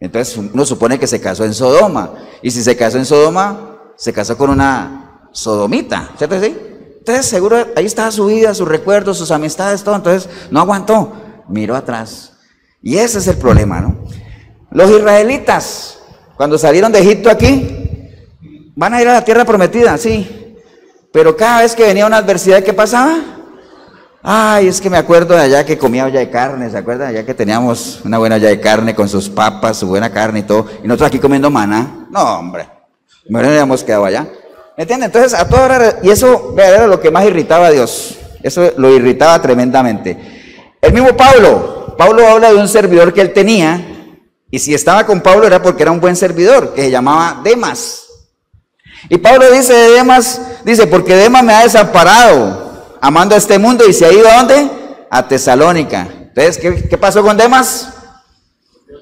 Speaker 1: Entonces, uno supone que se casó en Sodoma. Y si se casó en Sodoma, se casó con una sodomita, ¿cierto? ¿Sí? Entonces, seguro, ahí estaba su vida, sus recuerdos, sus amistades, todo. Entonces, no aguantó. Miró atrás. Y ese es el problema, ¿no? Los israelitas, cuando salieron de Egipto aquí, van a ir a la tierra prometida, sí. Pero cada vez que venía una adversidad, ¿qué pasaba? Ay, es que me acuerdo de allá que comía olla de carne, ¿se acuerdan? Allá que teníamos una buena olla de carne con sus papas, su buena carne y todo. Y nosotros aquí comiendo maná. No, hombre. Mejor no habíamos quedado allá. ¿Me entienden? Entonces, a toda hora, y eso era lo que más irritaba a Dios. Eso lo irritaba tremendamente. El mismo Pablo habla de un servidor que él tenía, y si estaba con Pablo era porque era un buen servidor, que se llamaba Demas. Y Pablo dice de Demas, dice, porque Demas me ha desamparado, amando a este mundo, y se ha ido ¿a dónde? A Tesalónica. Entonces, ¿qué pasó con Demas?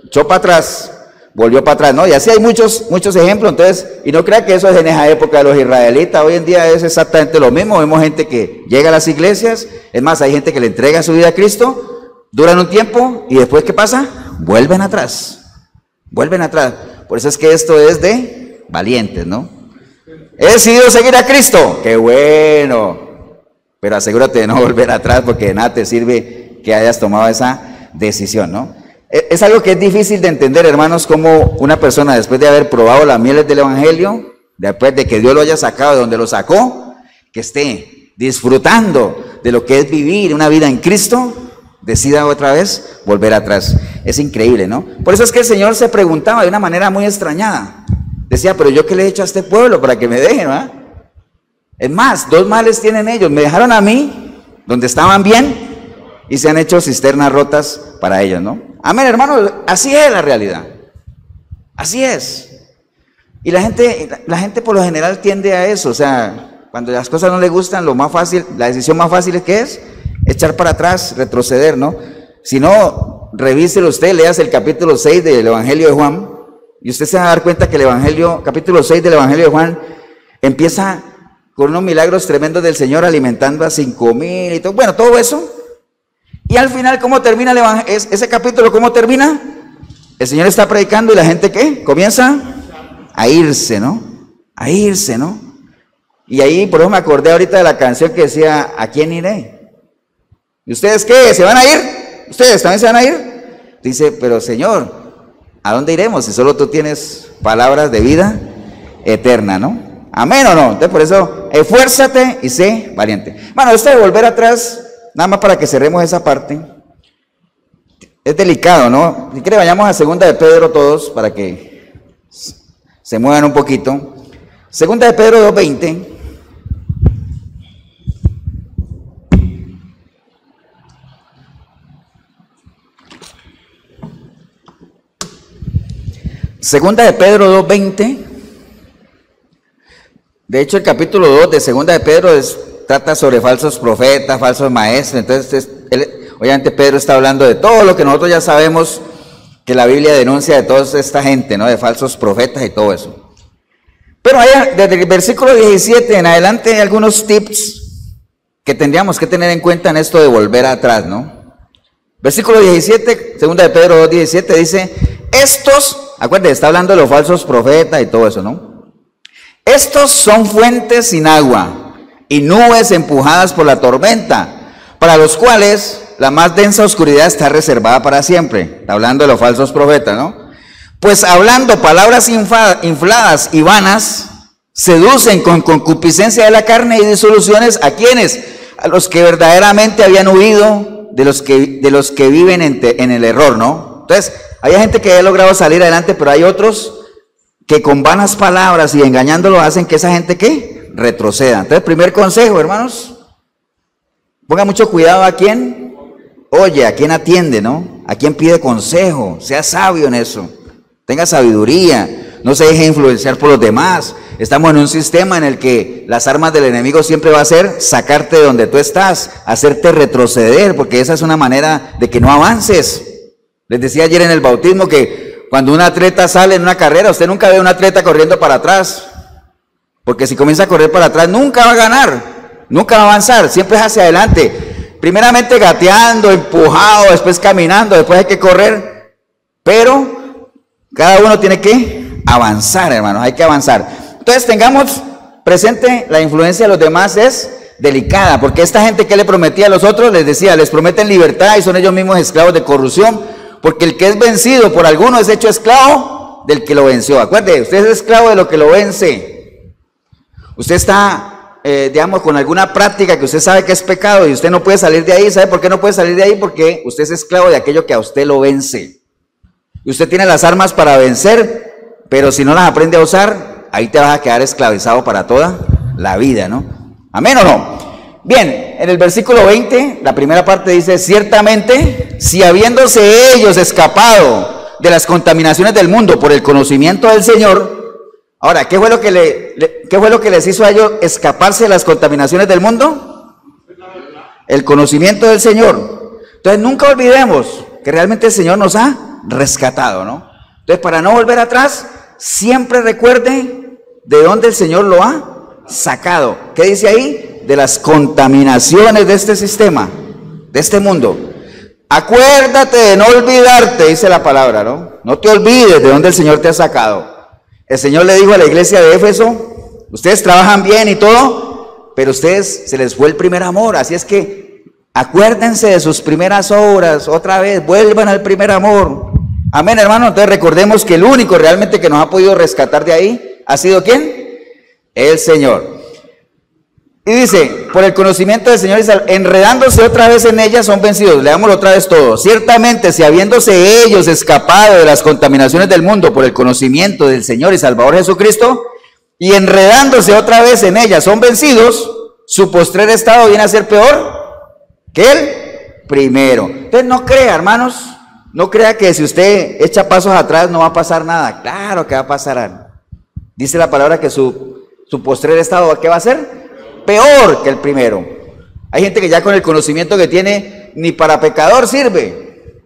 Speaker 1: Echó para atrás, volvió para atrás, ¿no? Y así hay muchos ejemplos. Entonces, y no crea que eso es en esa época de los israelitas. Hoy en día es exactamente lo mismo. Vemos gente que llega a las iglesias, es más, hay gente que le entrega su vida a Cristo, duran un tiempo y después ¿qué pasa? Vuelven atrás. Por eso es que esto es de valientes, ¿no? He decidido seguir a Cristo, qué bueno, pero asegúrate de no volver atrás, porque de nada te sirve que hayas tomado esa decisión, ¿no? Es algo que es difícil de entender, hermanos, como una persona después de haber probado las mieles del Evangelio, después de que Dios lo haya sacado de donde lo sacó, que esté disfrutando de lo que es vivir una vida en Cristo, decida otra vez volver atrás. Es increíble, ¿no? Por eso es que el Señor se preguntaba de una manera muy extrañada. Decía, pero yo qué le he hecho a este pueblo para que me dejen, ¿verdad? Es más, 2 males tienen ellos. Me dejaron a mí, donde estaban bien, y se han hecho cisternas rotas para ellos, ¿no? Amén, hermanos, así es la realidad. Así es. Y la gente por lo general tiende a eso. O sea, cuando las cosas no le gustan, lo más fácil, la decisión más fácil es ¿qué es? Echar para atrás, retroceder, ¿no? Si no, revíselo usted, leas el capítulo 6 del Evangelio de Juan, y usted se va a dar cuenta que el Evangelio, capítulo 6 del Evangelio de Juan, empieza con unos milagros tremendos del Señor alimentando a 5,000 y todo. Bueno, todo eso. Y al final, ¿cómo termina ese capítulo? ¿Cómo termina? El Señor está predicando y la gente, ¿qué? Comienza a irse, ¿no? A irse, ¿no? Y ahí, por eso me acordé ahorita de la canción que decía, ¿a quién iré? ¿Y ustedes qué? ¿Se van a ir? ¿Ustedes también se van a ir? Dice, pero Señor, ¿a dónde iremos si solo tú tienes palabras de vida eterna, ¿no? ¿Amén o no? Entonces, por eso, esfuérzate y sé valiente. Bueno, esto de volver atrás, nada más para que cerremos esa parte, es delicado, ¿no? Si quiere, vayamos a 2 de Pedro todos, para que se muevan un poquito. 2 de Pedro 2:20. Segunda de Pedro 2:20. De hecho, el capítulo 2 de Segunda de Pedro trata sobre falsos profetas, falsos maestros. Entonces, obviamente Pedro está hablando de todo lo que nosotros ya sabemos que la Biblia denuncia de toda esta gente, ¿no? De falsos profetas y todo eso. Pero desde el versículo 17 en adelante hay algunos tips que tendríamos que tener en cuenta en esto de volver atrás, ¿no? Versículo 17, segunda de Pedro 2:17 dice, estos, acuérdense, está hablando de los falsos profetas y todo eso, ¿no? Estos son fuentes sin agua y nubes empujadas por la tormenta, para los cuales la más densa oscuridad está reservada para siempre. Está hablando de los falsos profetas, ¿no? Pues hablando palabras infladas y vanas, seducen con concupiscencia de la carne y disoluciones a quienes, a los que verdaderamente habían huido de los que viven en el error, ¿no? Entonces, hay gente que ha logrado salir adelante, pero hay otros que con vanas palabras y engañándolo hacen que esa gente, ¿qué? Retroceda. Entonces, primer consejo, hermanos, ponga mucho cuidado a quién oye, a quién atiende, ¿no? A quién pide consejo, sea sabio en eso, tenga sabiduría, no se deje influenciar por los demás. Estamos en un sistema en el que las armas del enemigo siempre va a ser sacarte de donde tú estás, hacerte retroceder, porque esa es una manera de que no avances. Les decía ayer en el bautismo que cuando un atleta sale en una carrera, usted nunca ve a un atleta corriendo para atrás, porque si comienza a correr para atrás nunca va a ganar, nunca va a avanzar, siempre es hacia adelante. Primeramente gateando, empujado, después caminando, después hay que correr, pero cada uno tiene que avanzar, hermanos, hay que avanzar. Entonces tengamos presente, la influencia de los demás es delicada, porque esta gente que le prometía a los otros, les decía, les prometen libertad y son ellos mismos esclavos de corrupción, porque el que es vencido por alguno es hecho esclavo del que lo venció. Acuérdate, usted es esclavo de lo que lo vence. Usted está digamos, con alguna práctica que usted sabe que es pecado y usted no puede salir de ahí. ¿Sabe por qué no puede salir de ahí? Porque usted es esclavo de aquello que a usted lo vence. Y usted tiene las armas para vencer, pero si no las aprende a usar, ahí te vas a quedar esclavizado para toda la vida, ¿no? ¿Amén o no? Bien, en el versículo 20, la primera parte dice, ciertamente, si habiéndose ellos escapado de las contaminaciones del mundo por el conocimiento del Señor. Ahora, ¿qué fue lo que les hizo a ellos escaparse de las contaminaciones del mundo? El conocimiento del Señor. Entonces, nunca olvidemos que realmente el Señor nos ha rescatado, ¿no? Entonces, para no volver atrás, siempre recuerde de dónde el Señor lo ha sacado. ¿Qué dice ahí? De las contaminaciones de este sistema, de este mundo. Acuérdate de no olvidarte, dice la palabra, ¿no? No te olvides de dónde el Señor te ha sacado. El Señor le dijo a la iglesia de Éfeso, ustedes trabajan bien y todo, pero ustedes se les fue el primer amor, así es que acuérdense de sus primeras obras, otra vez, vuelvan al primer amor. Amén, hermano. Entonces recordemos que el único realmente que nos ha podido rescatar de ahí, ¿ha sido quién? El Señor. Y dice, por el conocimiento del Señor, enredándose otra vez en ellas son vencidos. Leámoslo otra vez todo. Ciertamente, si habiéndose ellos escapado de las contaminaciones del mundo por el conocimiento del Señor y Salvador Jesucristo, y enredándose otra vez en ellas son vencidos, su postrer estado viene a ser peor que el primero. Entonces no crea, hermanos, no crea que si usted echa pasos atrás no va a pasar nada. Claro que va a pasar algo. Dice la palabra que su postrer estado, ¿qué va a ser? Peor que el primero. Hay gente que ya con el conocimiento que tiene ni para pecador sirve,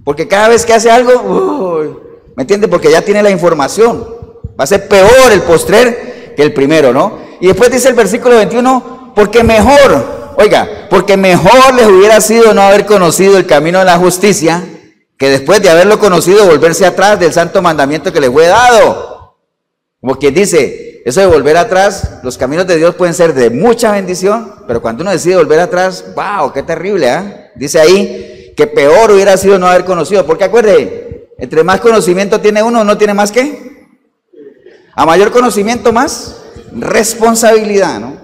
Speaker 1: porque cada vez que hace algo, ¿me entiende? Porque ya tiene la información, va a ser peor el postrer que el primero, ¿no? Y después dice el versículo 21, porque mejor, oiga, porque mejor les hubiera sido no haber conocido el camino de la justicia, que después de haberlo conocido volverse atrás del santo mandamiento que les fue dado. Como quien dice, eso de volver atrás, los caminos de Dios pueden ser de mucha bendición, pero cuando uno decide volver atrás, ¡wow! ¡Qué terrible! Dice ahí que peor hubiera sido no haber conocido, porque acuerde, entre más conocimiento tiene uno, ¿no tiene más qué? A mayor conocimiento, más responsabilidad, ¿no?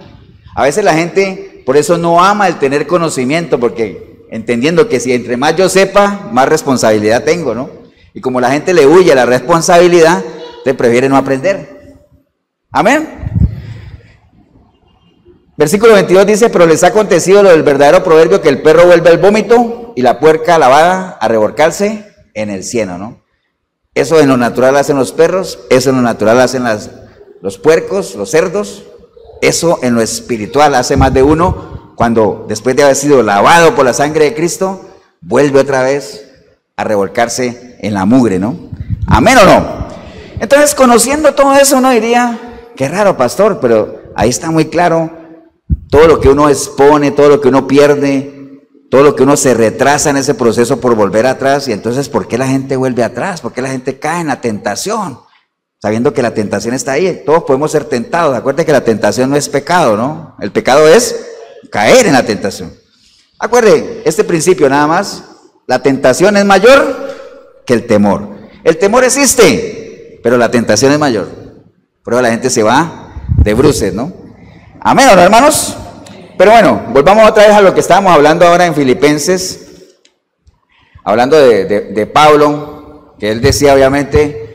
Speaker 1: A veces la gente, por eso no ama el tener conocimiento, porque entendiendo que si entre más yo sepa, más responsabilidad tengo, ¿no? Y como la gente le huye a la responsabilidad, te prefiere no aprender. Amén. Versículo 22 dice, pero les ha acontecido lo del verdadero proverbio, que el perro vuelve al vómito y la puerca lavada a revolcarse en el cieno, ¿no? Eso en lo natural hacen los perros, eso en lo natural hacen los puercos, los cerdos, eso en lo espiritual hace más de uno cuando después de haber sido lavado por la sangre de Cristo, vuelve otra vez a revolcarse en la mugre, ¿no? Amén o no. Entonces, conociendo todo eso, uno diría, qué raro, pastor, pero ahí está muy claro todo lo que uno expone, todo lo que uno pierde todo lo que uno se retrasa en ese proceso por volver atrás. Y entonces, ¿por qué la gente vuelve atrás? ¿Por qué la gente cae en la tentación? Sabiendo que la tentación está ahí, todos podemos ser tentados. Acuérdense que la tentación no es pecado, ¿no? El pecado es caer en la tentación. Acuérdense, este principio nada más, la tentación es mayor que el temor. El temor existe, pero la tentación es mayor. Por eso la gente se va de bruces, ¿no? Amén, ¿no, hermanos? Pero bueno, volvamos otra vez a lo que estábamos hablando ahora en Filipenses, hablando de Pablo, que él decía obviamente,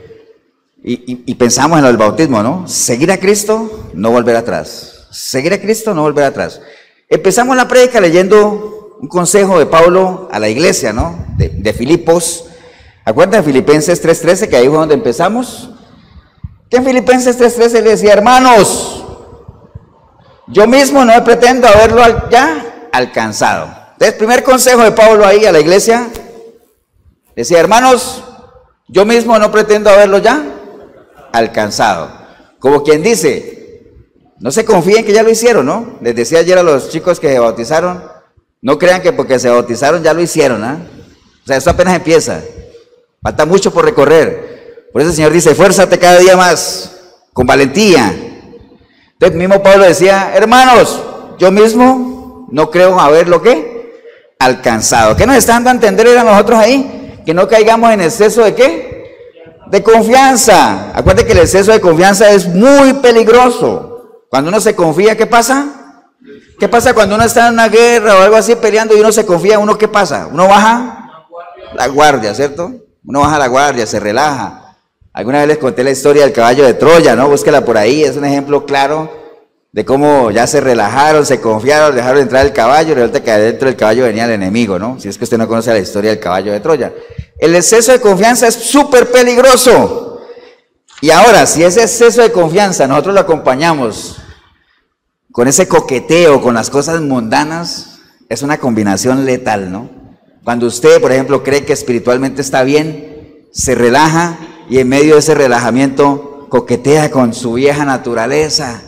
Speaker 1: y pensamos en el bautismo, ¿no? Seguir a Cristo, no volver atrás. Seguir a Cristo, no volver atrás. Empezamos la prédica leyendo un consejo de Pablo a la iglesia, ¿no? De Filipos. ¿Acuerdan de Filipenses 3:13, que ahí fue donde empezamos? Que en Filipenses 3:13 le decía, hermanos, yo mismo no pretendo haberlo ya alcanzado. Entonces, primer consejo de Pablo ahí a la iglesia, decía, hermanos, yo mismo no pretendo haberlo ya alcanzado. Como quien dice, no se confíen que ya lo hicieron, ¿no? Les decía ayer a los chicos que se bautizaron, no crean que porque se bautizaron ya lo hicieron, ¿ah? O sea, eso apenas empieza. Falta mucho por recorrer. Por eso el Señor dice, esfuérzate cada día más, con valentía. Entonces mismo Pablo decía, hermanos, yo mismo no creo haberlo ¿qué? Alcanzado. ¿Qué nos está dando a entender a nosotros ahí? Que no caigamos en exceso de ¿qué? De confianza. Acuérdate que el exceso de confianza es muy peligroso. Cuando uno se confía, ¿qué pasa? ¿Qué pasa cuando uno está en una guerra o algo así peleando y uno se confía? ¿Uno qué pasa? Uno baja la guardia, ¿cierto? Uno baja la guardia, se relaja. Alguna vez les conté la historia del caballo de Troya, ¿no? Búsquela por ahí, es un ejemplo claro de cómo ya se relajaron, se confiaron, dejaron entrar el caballo y resulta que adentro del caballo venía el enemigo, ¿no? Si es que usted no conoce la historia del caballo de Troya. El exceso de confianza es súper peligroso. Y ahora, si ese exceso de confianza nosotros lo acompañamos con ese coqueteo, con las cosas mundanas, es una combinación letal, ¿no? Cuando usted, por ejemplo, cree que espiritualmente está bien, se relaja y en medio de ese relajamiento coquetea con su vieja naturaleza.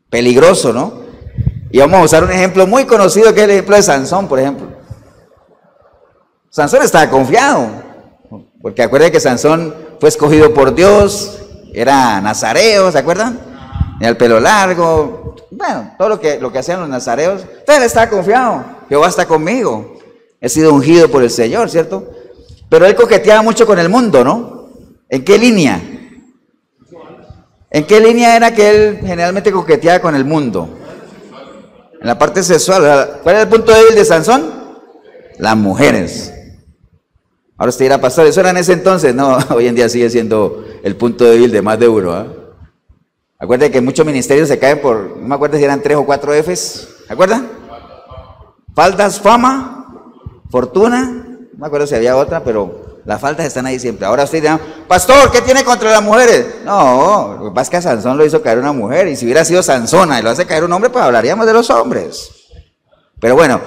Speaker 1: Peligroso, ¿no? Y vamos a usar un ejemplo muy conocido que es el ejemplo de Sansón, por ejemplo. Sansón estaba confiado, porque acuérdense que Sansón fue escogido por Dios, era nazareo, ¿se acuerdan? Tenía el pelo largo, bueno, todo lo que hacían los nazareos. Entonces él estaba confiado, Jehová está conmigo, he sido ungido por el Señor, ¿cierto? Pero él coqueteaba mucho con el mundo, ¿no? ¿En qué línea? ¿En qué línea era que él generalmente coqueteaba con el mundo? En la parte sexual. ¿Cuál era el punto débil de Sansón? Las mujeres. Ahora usted dirá, pastor, ¿eso era en ese entonces? No, hoy en día sigue siendo el punto débil de más de uno, ¿eh? Acuérdense que muchos ministerios se caen por, no me acuerdo si eran 3 o 4 Fs, ¿se acuerdan? Faltas, fama, fortuna, no me acuerdo si había otra, pero las faltas están ahí siempre. Ahora usted dirá, pastor, ¿qué tiene contra las mujeres? No, lo que pasa es que a Sansón lo hizo caer una mujer, y si hubiera sido Sansona y lo hace caer un hombre, pues hablaríamos de los hombres. Pero bueno,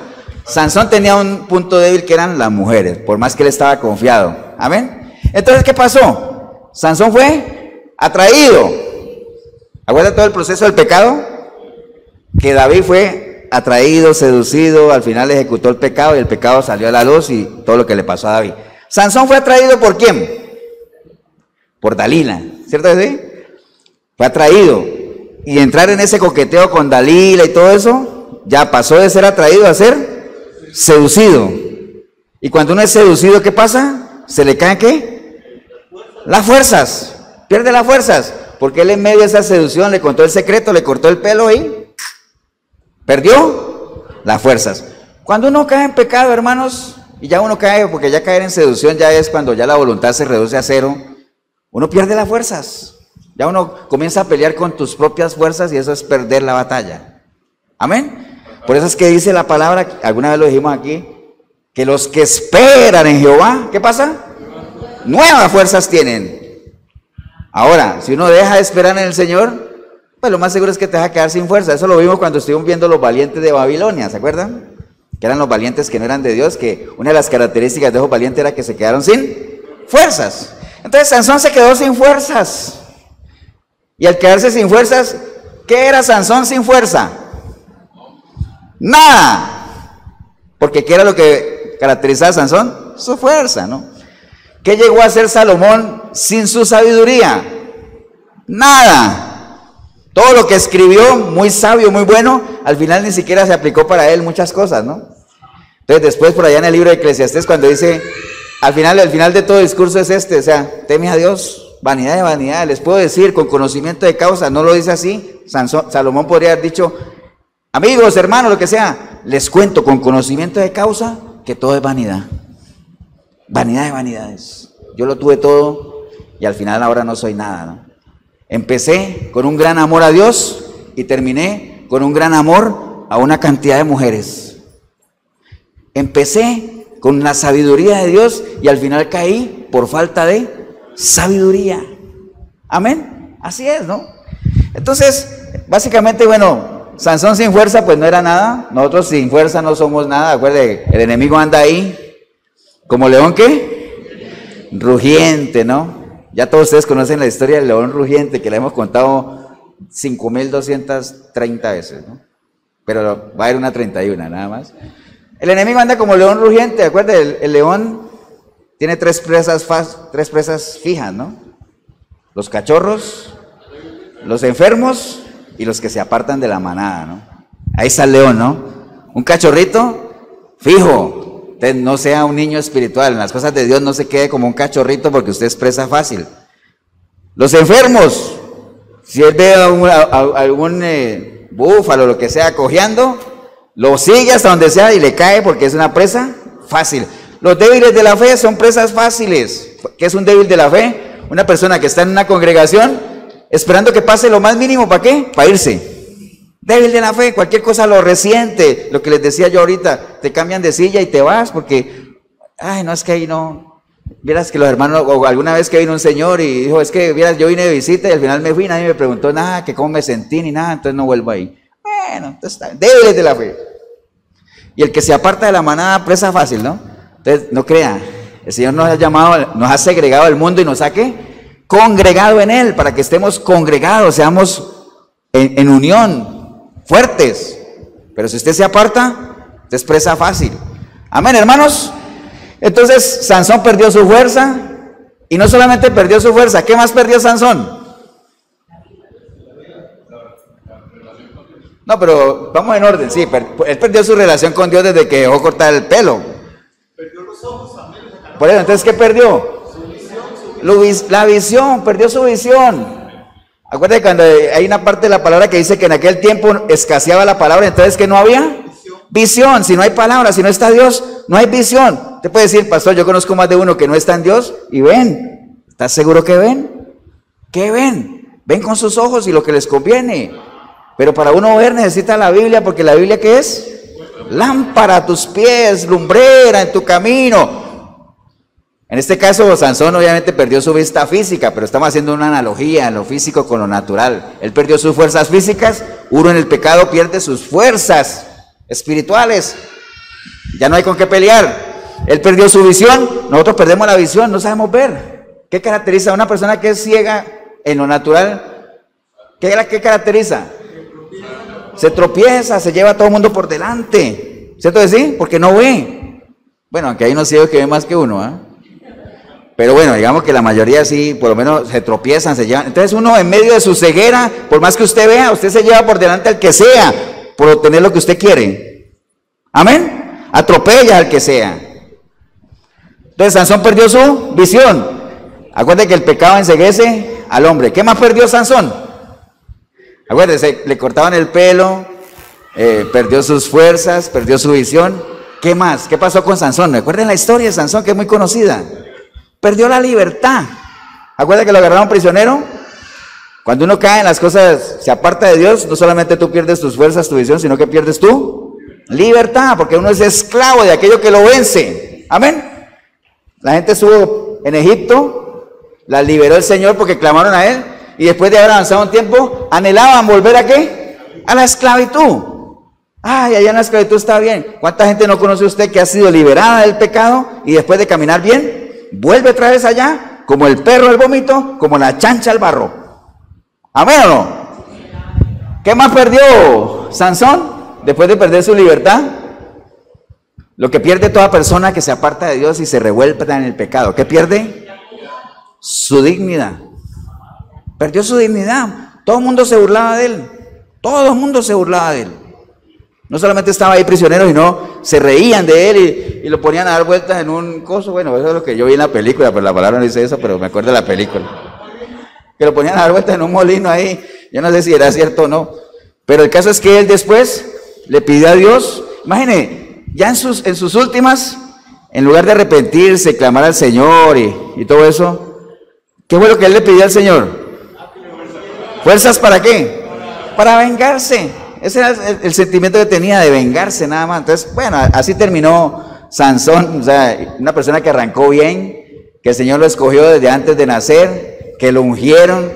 Speaker 1: Sansón tenía un punto débil que eran las mujeres, por más que él estaba confiado. Amén. Entonces, ¿qué pasó? Sansón fue atraído. ¿Acuerdan todo el proceso del pecado? Que David fue atraído, seducido, al final ejecutó el pecado y el pecado salió a la luz y todo lo que le pasó a David. Sansón fue atraído ¿por quién? Por Dalila, ¿cierto que sí? Fue atraído. Y entrar en ese coqueteo con Dalila y todo eso, ya pasó de ser atraído a ser seducido. Y cuando uno es seducido, ¿qué pasa? ¿Se le caen qué? Las fuerzas. Pierde las fuerzas. Porque él en medio de esa seducción le contó el secreto, le cortó el pelo y perdió las fuerzas. Cuando uno cae en pecado, hermanos, y ya uno cae, porque ya caer en seducción ya es cuando ya la voluntad se reduce a cero, uno pierde las fuerzas. Ya uno comienza a pelear con tus propias fuerzas y eso es perder la batalla. Amén. Por eso es que dice la palabra, alguna vez lo dijimos aquí, que los que esperan en Jehová, ¿qué pasa? Nuevas fuerzas tienen. Ahora, si uno deja de esperar en el Señor, pues lo más seguro es que te vas a quedar sin fuerza. Eso lo vimos cuando estuvimos viendo los valientes de Babilonia, ¿se acuerdan? Que eran los valientes que no eran de Dios, que una de las características de esos valientes era que se quedaron sin fuerzas. Entonces Sansón se quedó sin fuerzas. Y al quedarse sin fuerzas, ¿qué era Sansón sin fuerza? Nada. Porque ¿qué era lo que caracterizaba a Sansón? Su fuerza, ¿no? ¿Qué llegó a hacer Salomón sin su sabiduría? Nada. Todo lo que escribió, muy sabio, muy bueno, al final ni siquiera se aplicó para él muchas cosas, ¿no? Entonces después por allá en el libro de Eclesiastés, cuando dice, el final de todo discurso es este, o sea, teme a Dios, vanidad de vanidad, les puedo decir con conocimiento de causa, no lo dice así, Salomón podría haber dicho, amigos, hermanos, lo que sea, les cuento con conocimiento de causa que todo es vanidad. Vanidad de vanidades. Yo lo tuve todo y al final ahora no soy nada, ¿no? Empecé con un gran amor a Dios y terminé con un gran amor a una cantidad de mujeres. Empecé con la sabiduría de Dios y al final caí por falta de sabiduría. Amén. Así es, ¿no? Entonces, básicamente, bueno, Sansón sin fuerza pues no era nada. Nosotros sin fuerza no somos nada. Acuérdense, el enemigo anda ahí como león, ¿qué? Rugiente, ¿no? Ya todos ustedes conocen la historia del león rugiente, que la hemos contado 5.230 veces, ¿no? Pero va a haber una 31 nada más. El enemigo anda como león rugiente. Acuérdense, el león tiene tres presas fijas, ¿no? Los cachorros, los enfermos y los que se apartan de la manada, ¿no? Ahí está el león, ¿no? Un cachorrito fijo. Usted no sea un niño espiritual, en las cosas de Dios no se quede como un cachorrito porque usted es presa fácil. Los enfermos, si él ve a algún búfalo o lo que sea cojeando, lo sigue hasta donde sea y le cae porque es una presa fácil. Los débiles de la fe son presas fáciles. ¿Qué es un débil de la fe? Una persona que está en una congregación esperando que pase lo más mínimo, ¿para qué? Para irse. Débil de la fe, cualquier cosa lo resiente. Lo que les decía yo ahorita, te cambian de silla y te vas porque, ay, no, es que ahí no. Vieras que los hermanos, o alguna vez que vino un señor y dijo, es que, vieras, yo vine de visita y al final me fui, nadie me preguntó nada, que cómo me sentí ni nada, entonces no vuelvo ahí. Bueno, entonces está, débiles de la fe. Y el que se aparta de la manada, presa fácil, ¿no? Entonces, no crea, el Señor nos ha llamado, nos ha segregado del mundo y nos ha, ¿qué? Congregado en Él, para que estemos congregados, seamos en unión, fuertes. Pero si usted se aparta, usted es presa fácil. Amén, hermanos. Entonces Sansón perdió su fuerza. Y no solamente perdió su fuerza, ¿qué más perdió Sansón? No, pero vamos en orden, sí. Él perdió su relación con Dios desde que dejó cortar el pelo. Perdió los ojos también. Por eso, entonces, ¿qué perdió? La visión, perdió su visión. Acuérdate cuando hay una parte de la palabra que dice que en aquel tiempo escaseaba la palabra, entonces ¿que no había? Visión. Si no hay palabra, si no está Dios, no hay visión. Te puede decir, pastor, yo conozco más de uno que no está en Dios y ven. ¿Estás seguro que ven? ¿Qué ven? Ven con sus ojos y lo que les conviene. Pero para uno ver necesita la Biblia, porque la Biblia ¿qué es? Lámpara a tus pies, lumbrera en tu camino. En este caso, Sansón obviamente perdió su vista física, pero estamos haciendo una analogía, lo físico con lo natural. Él perdió sus fuerzas físicas, uno en el pecado pierde sus fuerzas espirituales. Ya no hay con qué pelear. Él perdió su visión, nosotros perdemos la visión, no sabemos ver. ¿Qué caracteriza a una persona que es ciega en lo natural? ¿Qué caracteriza? Se tropieza, se lleva a todo el mundo por delante. ¿Cierto que sí? Porque no ve. Bueno, aunque hay unos ciegos que ven más que uno, ¿ah? Pero bueno, digamos que la mayoría sí, por lo menos se tropiezan, se llevan. Entonces uno en medio de su ceguera, por más que usted vea, usted se lleva por delante al que sea, por obtener lo que usted quiere. Amén. Atropella al que sea. Entonces Sansón perdió su visión. Acuérdate que el pecado enceguece al hombre. ¿Qué más perdió Sansón? Acuérdese, le cortaban el pelo, perdió sus fuerzas, perdió su visión. ¿Qué más? ¿Qué pasó con Sansón? Recuerden la historia de Sansón, que es muy conocida. Perdió la libertad. ¿Acuerdas que lo agarraron prisionero? Cuando uno cae en las cosas, se aparta de Dios, no solamente tú pierdes tus fuerzas, tu visión, sino que pierdes tu libertad, porque uno es esclavo de aquello que lo vence. Amén. La gente estuvo en Egipto, la liberó el Señor porque clamaron a Él, y después de haber avanzado un tiempo, anhelaban volver ¿a qué? A la esclavitud. Ay, allá en la esclavitud está bien. ¿Cuánta gente no conoce usted que ha sido liberada del pecado y después de caminar bien, vuelve otra vez allá, como el perro al vómito, como la chancha al barro? ¿Amén o no? ¿Qué más perdió Sansón después de perder su libertad? Lo que pierde toda persona que se aparta de Dios y se revuelve en el pecado, ¿qué pierde? Su dignidad. Perdió su dignidad. Todo el mundo se burlaba de él. Todo el mundo se burlaba de él. No solamente estaba ahí prisionero, sino se reían de él y lo ponían a dar vueltas en un coso. Bueno, eso es lo que yo vi en la película, pero la palabra no dice eso, pero me acuerdo de la película. Que lo ponían a dar vueltas en un molino ahí. Yo no sé si era cierto o no. Pero el caso es que él después le pidió a Dios. Imagine, ya en sus últimas, en lugar de arrepentirse, clamar al Señor y todo eso, ¿qué fue lo que él le pidió al Señor? ¿Fuerzas para qué? Para vengarse. Ese era el sentimiento que tenía de vengarse nada más. Entonces, bueno, así terminó Sansón, o sea, una persona que arrancó bien, que el Señor lo escogió desde antes de nacer, que lo ungieron,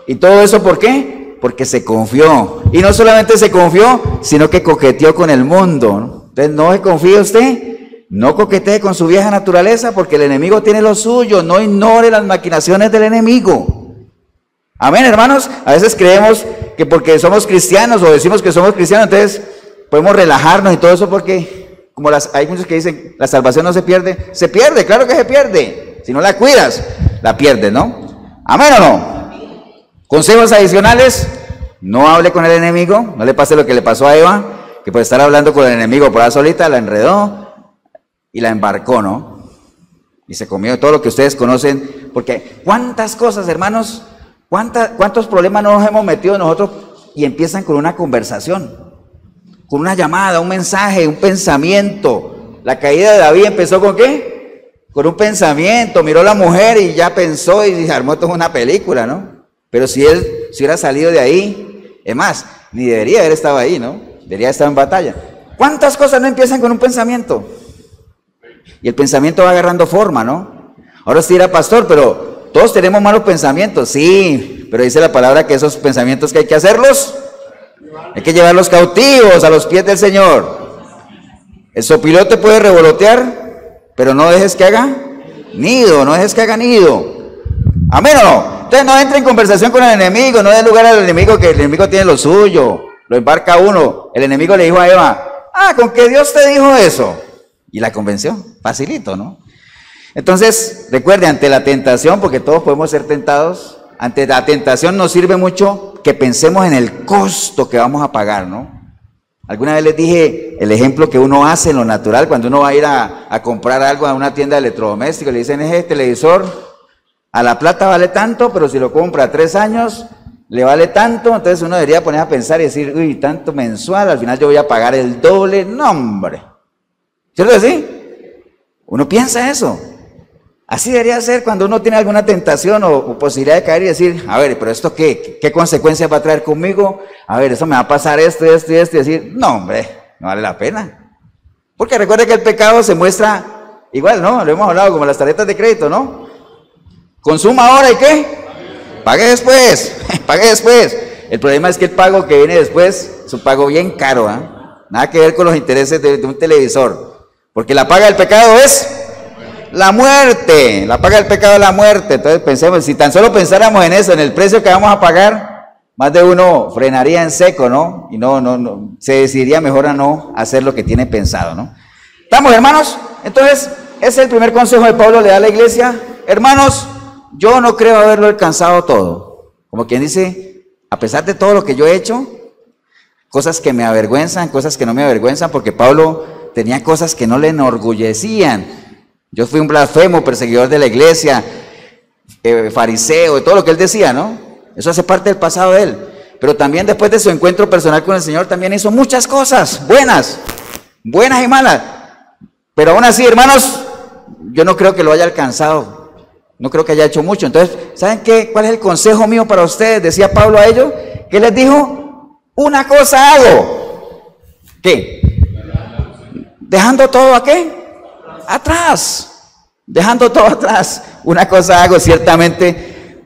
Speaker 1: y todo eso, ¿por qué? Porque se confió. Y no solamente se confió, sino que coqueteó con el mundo. Entonces, no se confíe usted, no coquetee con su vieja naturaleza, porque el enemigo tiene lo suyo. No ignore las maquinaciones del enemigo. Amén, hermanos. A veces creemos que porque somos cristianos o decimos que somos cristianos, entonces podemos relajarnos y todo eso, porque como hay muchos que dicen, la salvación no se pierde. Se pierde, claro que se pierde. Si no la cuidas, la pierdes, ¿no? Amén o no. Consejos adicionales: no hable con el enemigo, no le pase lo que le pasó a Eva, que por estar hablando con el enemigo por ahí solita la enredó y la embarcó, ¿no? Y se comió todo lo que ustedes conocen, porque cuántas cosas, hermanos, cuántos problemas nos hemos metido nosotros y empiezan con una conversación, con una llamada, un mensaje, un pensamiento. La caída de David empezó ¿con qué? Con un pensamiento. Miró a la mujer y ya pensó y armó toda una película, ¿no? Pero si él se hubiera salido de ahí, es más, ni debería haber estado ahí, ¿no? Debería estar en batalla. ¿Cuántas cosas no empiezan con un pensamiento? Y el pensamiento va agarrando forma, ¿no? Ahora sí era pastor, pero todos tenemos malos pensamientos, sí, pero dice la palabra que esos pensamientos que hay que hacerlos, hay que llevarlos cautivos a los pies del Señor. El sopilote puede revolotear, pero no dejes que haga nido, no dejes que haga nido. ¿Amén o no? Entonces no entre en conversación con el enemigo, no dé lugar al enemigo, que el enemigo tiene lo suyo, lo embarca uno. El enemigo le dijo a Eva, ¿con qué Dios te dijo eso? Y la convenció, facilito, ¿no? Entonces, recuerde, ante la tentación, porque todos podemos ser tentados, ante la tentación nos sirve mucho que pensemos en el costo que vamos a pagar, ¿no? Alguna vez les dije el ejemplo que uno hace en lo natural, cuando uno va a ir a comprar algo a una tienda de electrodomésticos, le dicen, ese televisor a la plata vale tanto, pero si lo compra a 3 años, le vale tanto. Entonces uno debería poner a pensar y decir, uy, tanto mensual, al final yo voy a pagar el doble. No, hombre. ¿Cierto así? Uno piensa eso. Así debería ser cuando uno tiene alguna tentación o posibilidad de caer y decir, a ver, pero esto qué consecuencias va a traer conmigo, a ver, eso me va a pasar esto, y decir, no, hombre, no vale la pena. Porque recuerde que el pecado se muestra igual, ¿no? Lo hemos hablado como las tarjetas de crédito, ¿no? Consuma ahora y ¿qué? Pague después, pague después. El problema es que el pago que viene después es un pago bien caro, ¿eh? Nada que ver con los intereses de un televisor, porque la paga del pecado es la muerte. La paga del pecado es la muerte. Entonces pensemos, si tan solo pensáramos en eso, en el precio que vamos a pagar, más de uno frenaría en seco, ¿no? Y no, se decidiría mejor a no hacer lo que tiene pensado, ¿no? ¿Estamos, hermanos? Entonces, ese es el primer consejo de Pablo, le da a la iglesia. Hermanos, yo no creo haberlo alcanzado todo. Como quien dice, a pesar de todo lo que yo he hecho, cosas que me avergüenzan, cosas que no me avergüenzan, porque Pablo tenía cosas que no le enorgullecían. Yo fui un blasfemo, perseguidor de la iglesia, fariseo, y todo lo que él decía, ¿no? Eso hace parte del pasado de él. Pero también después de su encuentro personal con el Señor, también hizo muchas cosas buenas y malas. Pero aún así, hermanos, yo no creo que lo haya alcanzado. No creo que haya hecho mucho. Entonces, ¿saben qué? ¿Cuál es el consejo mío para ustedes? Decía Pablo a ellos, ¿qué les dijo? Una cosa hago. ¿Qué? Dejando todo ¿a qué? Atrás. Dejando todo atrás. Una cosa hago, ciertamente,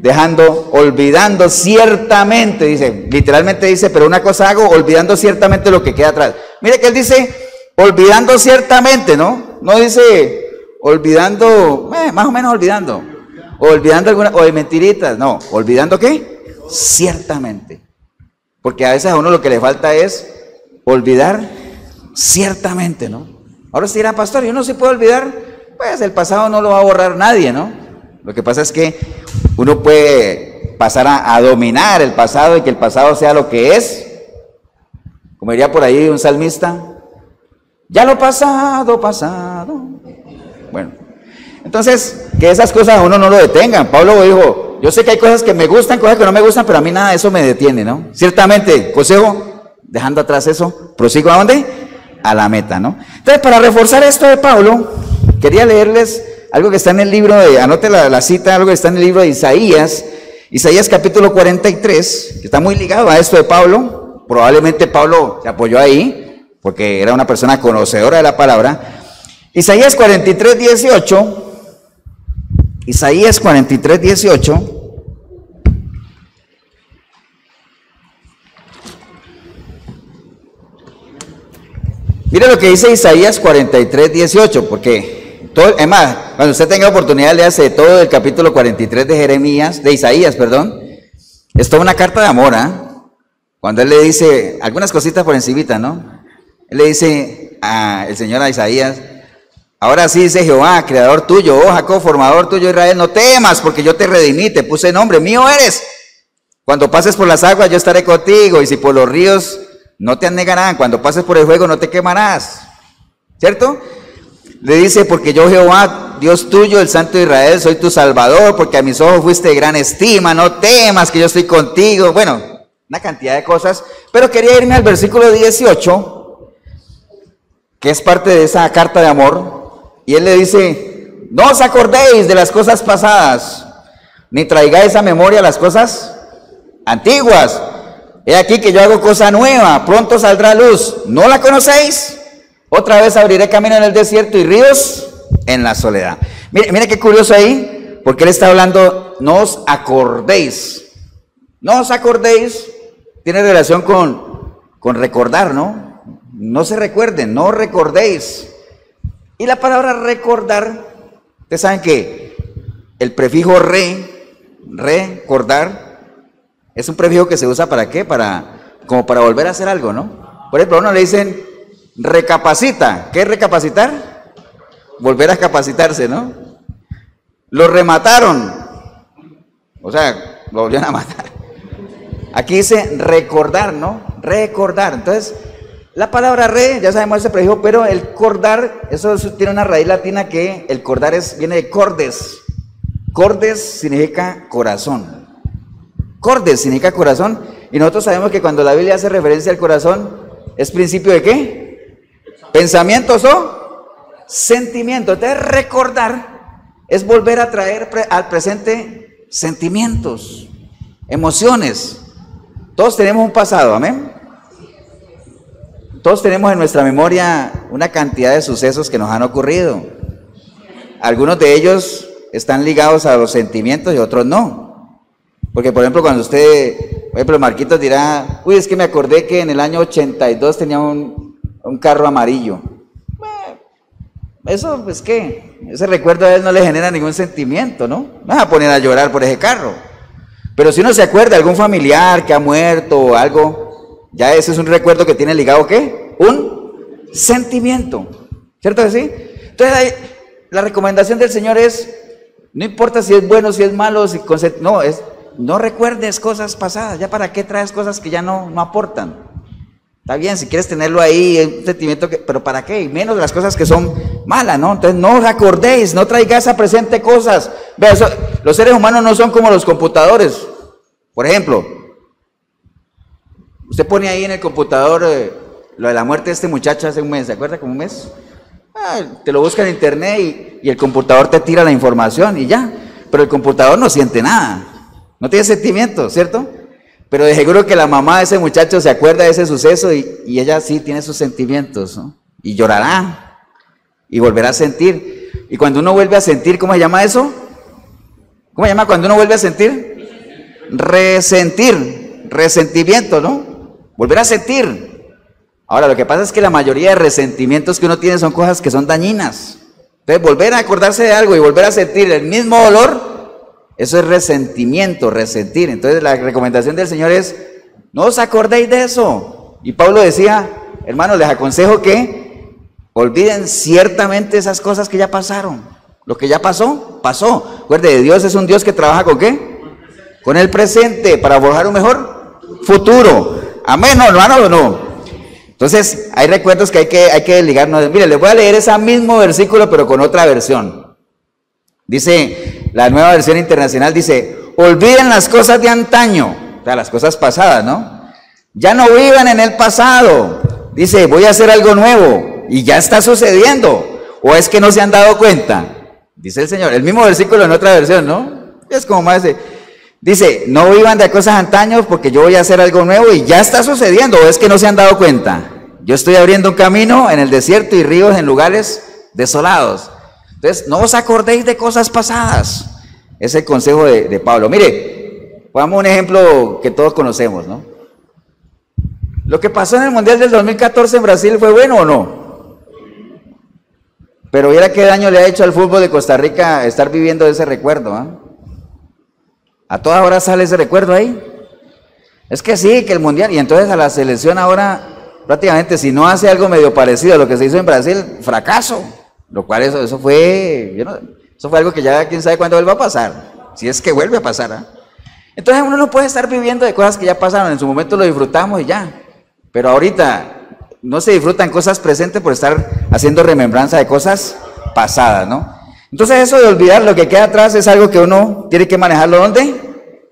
Speaker 1: olvidando ciertamente, dice, literalmente dice, pero una cosa hago, olvidando ciertamente lo que queda atrás. Mire que él dice, olvidando ciertamente, ¿no? No dice, olvidando, más o menos olvidando. O olvidando alguna, o de mentiritas, no, ¿olvidando qué? Ciertamente. Porque a veces a uno lo que le falta es olvidar ciertamente, ¿no? Ahora usted dirá, pastor, ¿y uno se puede olvidar? Pues el pasado no lo va a borrar nadie, ¿no? Lo que pasa es que uno puede pasar a dominar el pasado y que el pasado sea lo que es. Como diría por ahí un salmista, ya lo pasado, pasado. Bueno, entonces, que esas cosas a uno no lo detengan. Pablo dijo, yo sé que hay cosas que me gustan, cosas que no me gustan, pero a mí nada de eso me detiene, ¿no? Ciertamente, consejo, dejando atrás eso, prosigo ¿a dónde? A la meta, ¿no? Entonces, para reforzar esto de Pablo, quería leerles algo que está en el libro de, anote la cita, algo que está en el libro de Isaías, Isaías capítulo 43, que está muy ligado a esto de Pablo. Probablemente Pablo se apoyó ahí, porque era una persona conocedora de la palabra. Isaías 43, 18. Isaías 43, 18. Mire lo que dice Isaías 43, 18, porque todo, es más, cuando usted tenga oportunidad le hace todo el capítulo 43 de Isaías, perdón, es toda una carta de amor, ¿ah? Cuando él le dice algunas cositas por encimita, ¿no? Él le dice el Señor a Isaías, ahora sí dice Jehová, creador tuyo, oh Jacob, formador tuyo, Israel, no temas, porque yo te redimí, te puse nombre, mío eres. Cuando pases por las aguas, yo estaré contigo, y si por los ríos, no te anegarán. Cuando pases por el fuego, no te quemarás. ¿Cierto? Le dice, porque yo Jehová, Dios tuyo, el Santo de Israel, soy tu Salvador, porque a mis ojos fuiste de gran estima, no temas que yo estoy contigo. Bueno, una cantidad de cosas, pero quería irme al versículo 18, que es parte de esa carta de amor, y él le dice, no os acordéis de las cosas pasadas, ni traigáis a memoria las cosas antiguas. He aquí que yo hago cosa nueva, pronto saldrá luz, ¿no la conocéis? Otra vez abriré camino en el desierto y ríos en la soledad. Mire qué curioso ahí, porque él está hablando, no os acordéis, no os acordéis. Tiene relación con recordar, ¿no? No se recuerden, no recordéis. Y la palabra recordar, ustedes saben que el prefijo recordar, es un prefijo que se usa ¿para qué? Como para volver a hacer algo, ¿no? Por ejemplo, a uno le dicen recapacita. ¿Qué es recapacitar? Volver a capacitarse, ¿no? Lo remataron. O sea, lo volvieron a matar. Aquí dice recordar, ¿no? Recordar. Entonces, la palabra ya sabemos ese prefijo, pero el cordar, eso tiene una raíz latina que el cordar viene de cordes. Cordes significa corazón. Cordes significa corazón. Y nosotros sabemos que cuando la Biblia hace referencia al corazón, ¿es principio de qué? Pensamientos o sentimientos. Entonces, recordar es volver a traer al presente sentimientos, emociones. Todos tenemos un pasado, amén. Todos tenemos en nuestra memoria una cantidad de sucesos que nos han ocurrido. Algunos de ellos están ligados a los sentimientos y otros no. Porque, por ejemplo, cuando por ejemplo, Marquitos dirá, uy, es que me acordé que en el año 82 tenía un carro amarillo. Eso, pues, ¿qué? Ese recuerdo a él no le genera ningún sentimiento, ¿no? No vas a poner a llorar por ese carro. Pero si uno se acuerda de algún familiar que ha muerto o algo, ya ese es un recuerdo que tiene ligado, ¿qué? Un sentimiento. ¿Cierto que sí? Entonces, la recomendación del Señor es, no importa si es bueno, si es malo, no recuerdes cosas pasadas. ¿Ya para qué traes cosas que ya no aportan? Está bien, si quieres tenerlo ahí, un sentimiento, pero ¿para qué? Y menos las cosas que son malas, ¿no? Entonces no os acordéis, no traigáis a presente cosas. Vea, los seres humanos no son como los computadores. Por ejemplo, usted pone ahí en el computador lo de la muerte de este muchacho hace un mes, ¿se acuerda? ¿Como un mes? Te lo busca en internet y el computador te tira la información y ya. Pero el computador no siente nada, no tiene sentimientos, ¿cierto? Pero de seguro que la mamá de ese muchacho se acuerda de ese suceso y ella sí tiene sus sentimientos, ¿no? Y llorará y volverá a sentir. Y cuando uno vuelve a sentir, ¿cómo se llama eso? ¿Cómo se llama cuando uno vuelve a sentir? Resentir, resentimiento, ¿no? Volver a sentir. Ahora, lo que pasa es que la mayoría de resentimientos que uno tiene son cosas que son dañinas. Entonces, volver a acordarse de algo y volver a sentir el mismo dolor, eso es resentimiento, resentir. Entonces la recomendación del Señor es, no os acordéis de eso. Y Pablo decía, hermanos, les aconsejo que Olviden ciertamente esas cosas que ya pasaron. Lo que ya pasó, pasó. Recuerde, Dios es un Dios que trabaja ¿con qué? Con el presente, para forjar un mejor futuro. Amén, ¿no, hermano, o no? Entonces, hay recuerdos que hay que ligarnos. Mire, les voy a leer ese mismo versículo, pero con otra versión. Dice, la Nueva Versión Internacional dice, olviden las cosas de antaño, o sea, las cosas pasadas, ¿no? Ya no vivan en el pasado. Dice, voy a hacer algo nuevo, y ya está sucediendo. ¿O es que no se han dado cuenta? Dice el Señor, el mismo versículo en otra versión, ¿no? Es como más dice, no vivan de cosas antaños porque yo voy a hacer algo nuevo y ya está sucediendo. ¿O es que no se han dado cuenta? Yo estoy abriendo un camino en el desierto y ríos en lugares desolados. Entonces, no os acordéis de cosas pasadas. Es el consejo de Pablo. Mire, pongamos un ejemplo que todos conocemos, ¿no? Lo que pasó en el Mundial del 2014 en Brasil, ¿fue bueno o no? Pero viera qué daño le ha hecho al fútbol de Costa Rica estar viviendo ese recuerdo, ¿eh? A todas horas sale ese recuerdo ahí. Es que sí, que el Mundial, y entonces a la selección ahora, prácticamente si no hace algo medio parecido a lo que se hizo en Brasil, fracaso. Lo cual eso fue, eso fue algo que ya quién sabe cuándo vuelva a pasar, si es que vuelve a pasar, ¿eh? Entonces uno no puede estar viviendo de cosas que ya pasaron, en su momento lo disfrutamos y ya, pero ahorita no se disfrutan cosas presentes por estar haciendo remembranza de cosas pasadas, ¿no? Entonces eso de olvidar lo que queda atrás es algo que uno tiene que manejarlo, ¿dónde?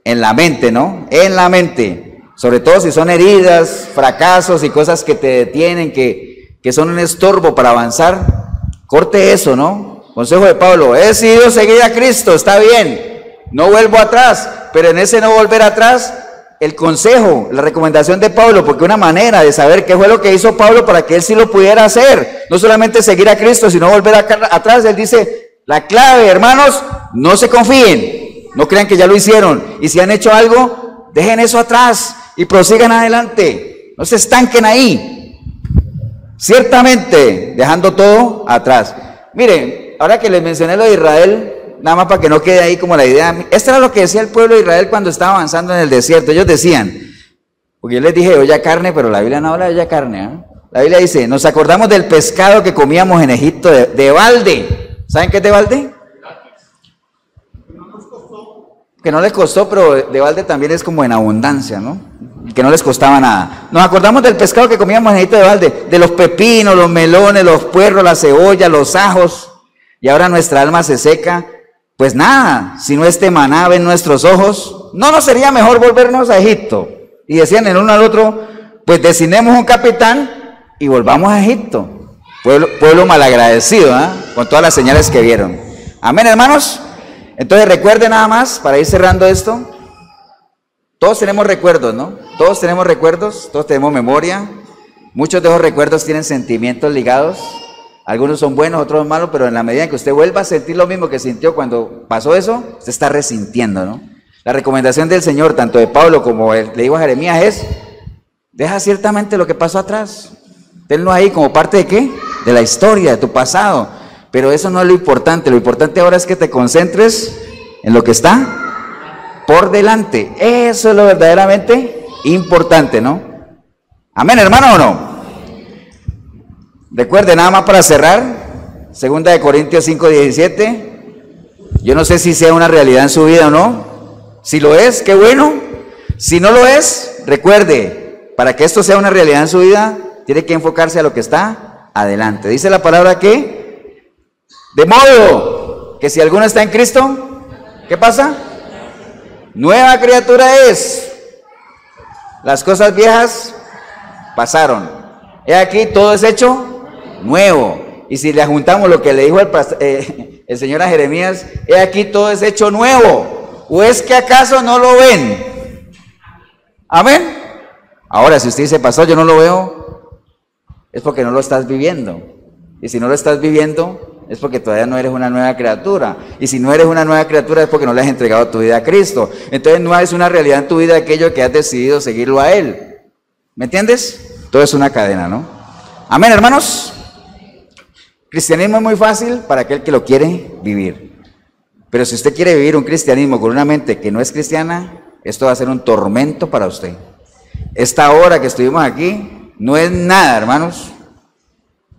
Speaker 1: En la mente, ¿no? En la mente, sobre todo si son heridas, fracasos y cosas que te detienen, que son un estorbo para avanzar, corte eso, ¿no? Consejo de Pablo, he decidido seguir a Cristo, está bien, no vuelvo atrás, pero en ese no volver atrás, el consejo, la recomendación de Pablo, porque una manera de saber qué fue lo que hizo Pablo para que él sí lo pudiera hacer, no solamente seguir a Cristo, sino volver atrás, él dice, la clave, hermanos, no se confíen, no crean que ya lo hicieron, y si han hecho algo, dejen eso atrás y prosigan adelante, no se estanquen ahí, ciertamente dejando todo atrás. Miren, ahora que les mencioné lo de Israel, nada más para que no quede ahí como la idea. Esto era lo que decía el pueblo de Israel cuando estaba avanzando en el desierto. Ellos decían, porque yo les dije olla carne, pero la Biblia no habla de olla carne, ¿eh? La Biblia dice, nos acordamos del pescado que comíamos en Egipto de balde. ¿Saben qué es de balde? Que no les costó, pero de balde también es como en abundancia, ¿no? Que no les costaba nada. Nos acordamos del pescado que comíamos en Egipto de balde, de los pepinos, los melones, los puerros, la cebolla, los ajos, y ahora nuestra alma se seca. Pues nada, si no este maná ven nuestros ojos, ¿no nos sería mejor volvernos a Egipto? Y decían el uno al otro, pues designemos un capitán y volvamos a Egipto. Pueblo malagradecido, ¿eh? Con todas las señales que vieron. Amén, hermanos. Entonces recuerden nada más, para ir cerrando esto, todos tenemos recuerdos, ¿no? Todos tenemos recuerdos, todos tenemos memoria. Muchos de esos recuerdos tienen sentimientos ligados. Algunos son buenos, otros malos, pero en la medida en que usted vuelva a sentir lo mismo que sintió cuando pasó eso, usted está resintiendo, ¿no? La recomendación del Señor, tanto de Pablo como le dijo a Jeremías, es, deja ciertamente lo que pasó atrás, tenlo ahí como parte de ¿qué? De la historia, de tu pasado, pero eso no es lo importante ahora es que te concentres en lo que está por delante, eso es lo verdaderamente importante, ¿no? Amén, hermano, ¿o no? Recuerde, nada más para cerrar, 2 de Corintios 5:17, yo no sé si sea una realidad en su vida o no, si lo es, qué bueno, si no lo es, recuerde, para que esto sea una realidad en su vida, tiene que enfocarse a lo que está adelante. Dice la palabra que, de modo que si alguno está en Cristo, ¿qué pasa? Nueva criatura es, las cosas viejas pasaron, he aquí todo es hecho nuevo. Y si le juntamos lo que le dijo el Señor a Jeremías, he aquí todo es hecho nuevo, o es que acaso no lo ven. Amén. Ahora si usted dice, pastor, yo no lo veo, es porque no lo estás viviendo, y si no lo estás viviendo es porque todavía no eres una nueva criatura, y si no eres una nueva criatura es porque no le has entregado tu vida a Cristo. Entonces no es una realidad en tu vida aquello que has decidido seguirlo a Él. ¿Me entiendes? Todo es una cadena, ¿no? Amén, hermanos. Cristianismo es muy fácil para aquel que lo quiere vivir. Pero si usted quiere vivir un cristianismo con una mente que no es cristiana, esto va a ser un tormento para usted. Esta hora que estuvimos aquí no es nada, hermanos.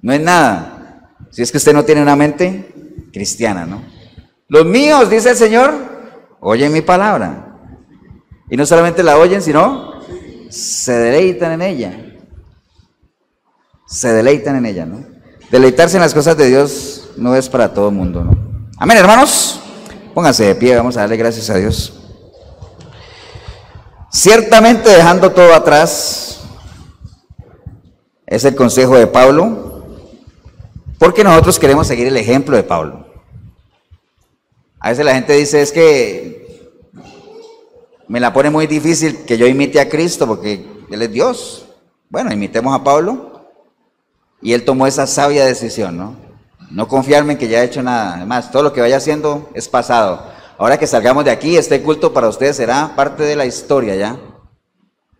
Speaker 1: No es nada. Si es que usted no tiene una mente cristiana, ¿no? Los míos, dice el Señor, oyen mi palabra. Y no solamente la oyen, sino se deleitan en ella. Se deleitan en ella, ¿no? Deleitarse en las cosas de Dios no es para todo el mundo, ¿no? Amén, hermanos. Pónganse de pie, vamos a darle gracias a Dios. Ciertamente dejando todo atrás, es el consejo de Pablo, porque nosotros queremos seguir el ejemplo de Pablo. A veces la gente dice, es que me la pone muy difícil que yo imite a Cristo, porque Él es Dios. Bueno, imitemos a Pablo, y él tomó esa sabia decisión, ¿no? No confiarme en que ya he hecho nada. Además, todo lo que vaya haciendo es pasado. Ahora que salgamos de aquí, este culto para ustedes será parte de la historia ya.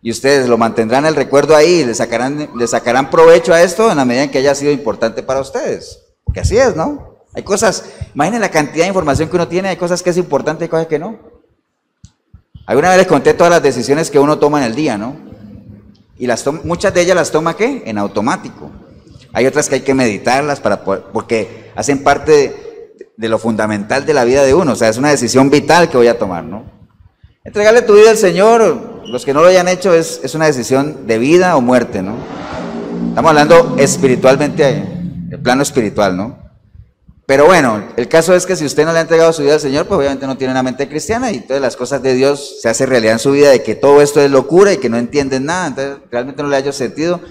Speaker 1: Y ustedes lo mantendrán el recuerdo ahí, le sacarán provecho a esto en la medida en que haya sido importante para ustedes. Porque así es, ¿no? Hay cosas, imaginen la cantidad de información que uno tiene, hay cosas que es importante y cosas que no. Alguna vez les conté todas las decisiones que uno toma en el día, ¿no? Y muchas de ellas las toma, ¿qué? En automático. Hay otras que hay que meditarlas porque hacen parte de lo fundamental de la vida de uno. O sea, es una decisión vital que voy a tomar, ¿no? Entregarle tu vida al Señor, los que no lo hayan hecho, es una decisión de vida o muerte, ¿no? Estamos hablando espiritualmente, el plano espiritual, ¿no? Pero bueno, el caso es que si usted no le ha entregado su vida al Señor, pues obviamente no tiene una mente cristiana y todas las cosas de Dios se hacen realidad en su vida, de que todo esto es locura y que no entienden nada, entonces realmente no le ha hecho sentido.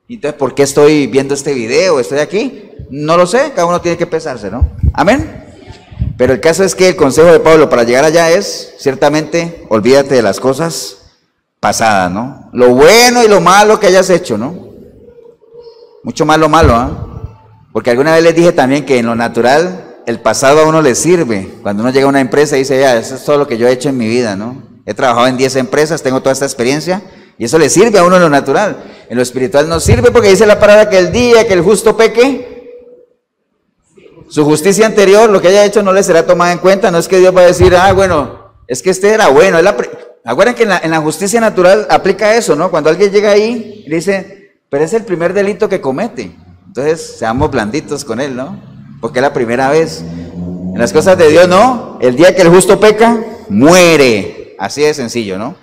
Speaker 1: Entonces, ¿por qué estoy viendo este video? ¿Estoy aquí? No lo sé, cada uno tiene que pesarse, ¿no? Amén. Pero el caso es que el consejo de Pablo para llegar allá es, ciertamente, olvídate de las cosas pasadas, ¿no? Lo bueno y lo malo que hayas hecho, ¿no? Mucho más lo malo, ¿ah? Porque alguna vez les dije también que en lo natural, el pasado a uno le sirve. Cuando uno llega a una empresa y dice, ya, eso es todo lo que yo he hecho en mi vida, ¿no? He trabajado en 10 empresas, tengo toda esta experiencia. Y eso le sirve a uno en lo natural. En lo espiritual no sirve porque dice la palabra que el día que el justo peque, su justicia anterior, lo que haya hecho no le será tomada en cuenta. No es que Dios va a decir, bueno, es que este era bueno. Acuérdense que en la justicia natural aplica eso, ¿no? Cuando alguien llega ahí y dice, pero es el primer delito que comete. Entonces seamos blanditos con él, ¿no? Porque es la primera vez. En las cosas de Dios no. El día que el justo peca, muere. Así de sencillo, ¿no?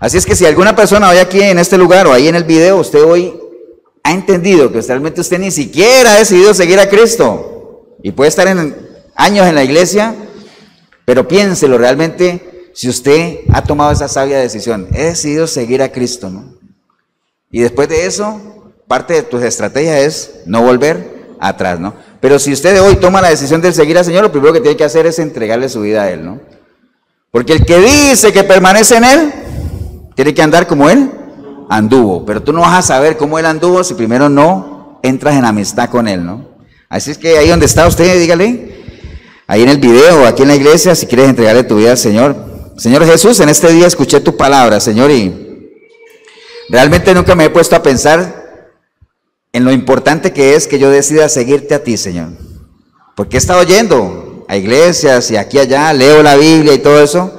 Speaker 1: Así es que si alguna persona hoy aquí en este lugar o ahí en el video, usted hoy ha entendido que realmente usted ni siquiera ha decidido seguir a Cristo y puede estar años en la iglesia, pero piénselo realmente si usted ha tomado esa sabia decisión, he decidido seguir a Cristo, ¿no? Y después de eso, parte de tus estrategias es no volver atrás, ¿no? Pero si usted de hoy toma la decisión de seguir al Señor, lo primero que tiene que hacer es entregarle su vida a Él, ¿no? Porque el que dice que permanece en Él, tiene que andar como Él anduvo, pero tú no vas a saber cómo Él anduvo si primero no entras en amistad con Él, ¿no? Así es que ahí donde está usted, dígale, ahí en el video o aquí en la iglesia, si quieres entregarle tu vida al Señor. Señor Jesús, en este día escuché tu palabra, Señor, y realmente nunca me he puesto a pensar en lo importante que es que yo decida seguirte a ti, Señor. Porque he estado yendo a iglesias y aquí y allá, leo la Biblia y todo eso,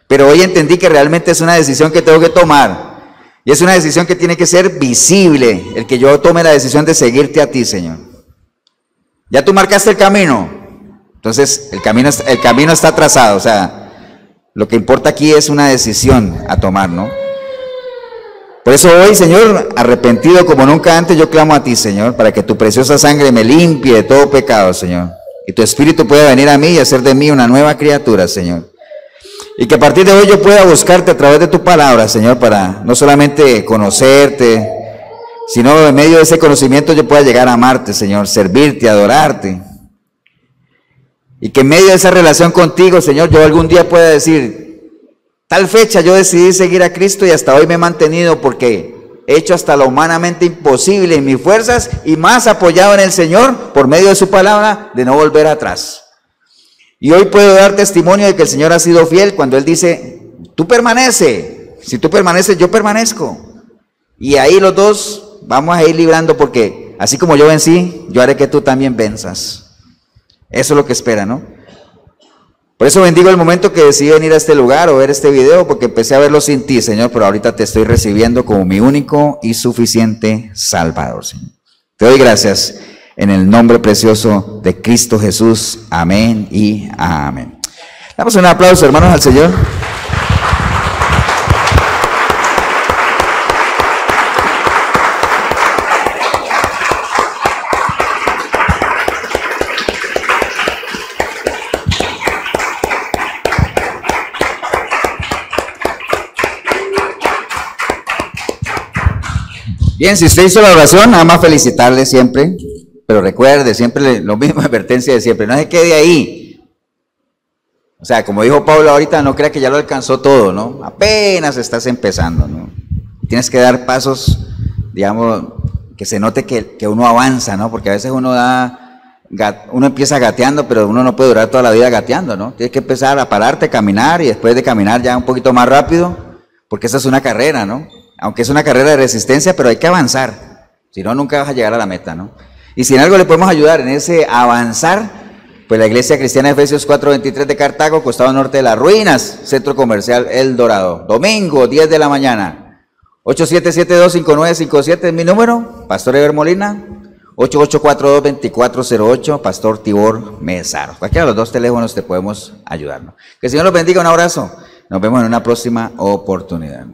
Speaker 1: pero hoy entendí que realmente es una decisión que tengo que tomar. Y es una decisión que tiene que ser visible, el que yo tome la decisión de seguirte a ti, Señor. Ya tú marcaste el camino, entonces el camino está trazado, o sea, lo que importa aquí es una decisión a tomar, ¿no? Por eso hoy, Señor, arrepentido como nunca antes, yo clamo a ti, Señor, para que tu preciosa sangre me limpie de todo pecado, Señor. Y tu Espíritu pueda venir a mí y hacer de mí una nueva criatura, Señor. Y que a partir de hoy yo pueda buscarte a través de tu palabra, Señor, para no solamente conocerte, sino en medio de ese conocimiento yo pueda llegar a amarte, Señor, servirte, adorarte. Y que en medio de esa relación contigo, Señor, yo algún día pueda decir, tal fecha yo decidí seguir a Cristo y hasta hoy me he mantenido porque he hecho hasta lo humanamente imposible en mis fuerzas y más apoyado en el Señor por medio de su palabra de no volver atrás. Y hoy puedo dar testimonio de que el Señor ha sido fiel cuando Él dice, tú permanece, si tú permaneces, yo permanezco. Y ahí los dos vamos a ir librando porque así como yo vencí, yo haré que tú también venzas. Eso es lo que espera, ¿no? Por eso bendigo el momento que decidí venir a este lugar o ver este video, porque empecé a verlo sin ti, Señor, pero ahorita te estoy recibiendo como mi único y suficiente Salvador, Señor. Te doy gracias en el nombre precioso de Cristo Jesús. Amén y amén. Damos un aplauso, hermanos, al Señor. Bien, si usted hizo la oración, nada más felicitarle siempre, pero recuerde, siempre lo mismo, advertencia de siempre, no se quede ahí. O sea, como dijo Pablo ahorita, no crea que ya lo alcanzó todo, ¿no? Apenas estás empezando, ¿no? Tienes que dar pasos, digamos, que se note que uno avanza, ¿no? Porque a veces uno empieza gateando, pero uno no puede durar toda la vida gateando, ¿no? Tienes que empezar a pararte, caminar, y después de caminar ya un poquito más rápido, porque esa es una carrera, ¿no? Aunque es una carrera de resistencia, pero hay que avanzar, si no, nunca vas a llegar a la meta, ¿no? Y si en algo le podemos ayudar en ese avanzar, pues la Iglesia Cristiana de Efesios 4:23 de Cartago, costado norte de las ruinas, Centro Comercial El Dorado, domingo, 10 de la mañana, 8772-5957 es mi número, Pastor Eber Molina, 8842-2408, Pastor Tibor Mesaro. Cualquiera de los dos teléfonos te podemos ayudar, ¿no? Que el Señor los bendiga, un abrazo, nos vemos en una próxima oportunidad.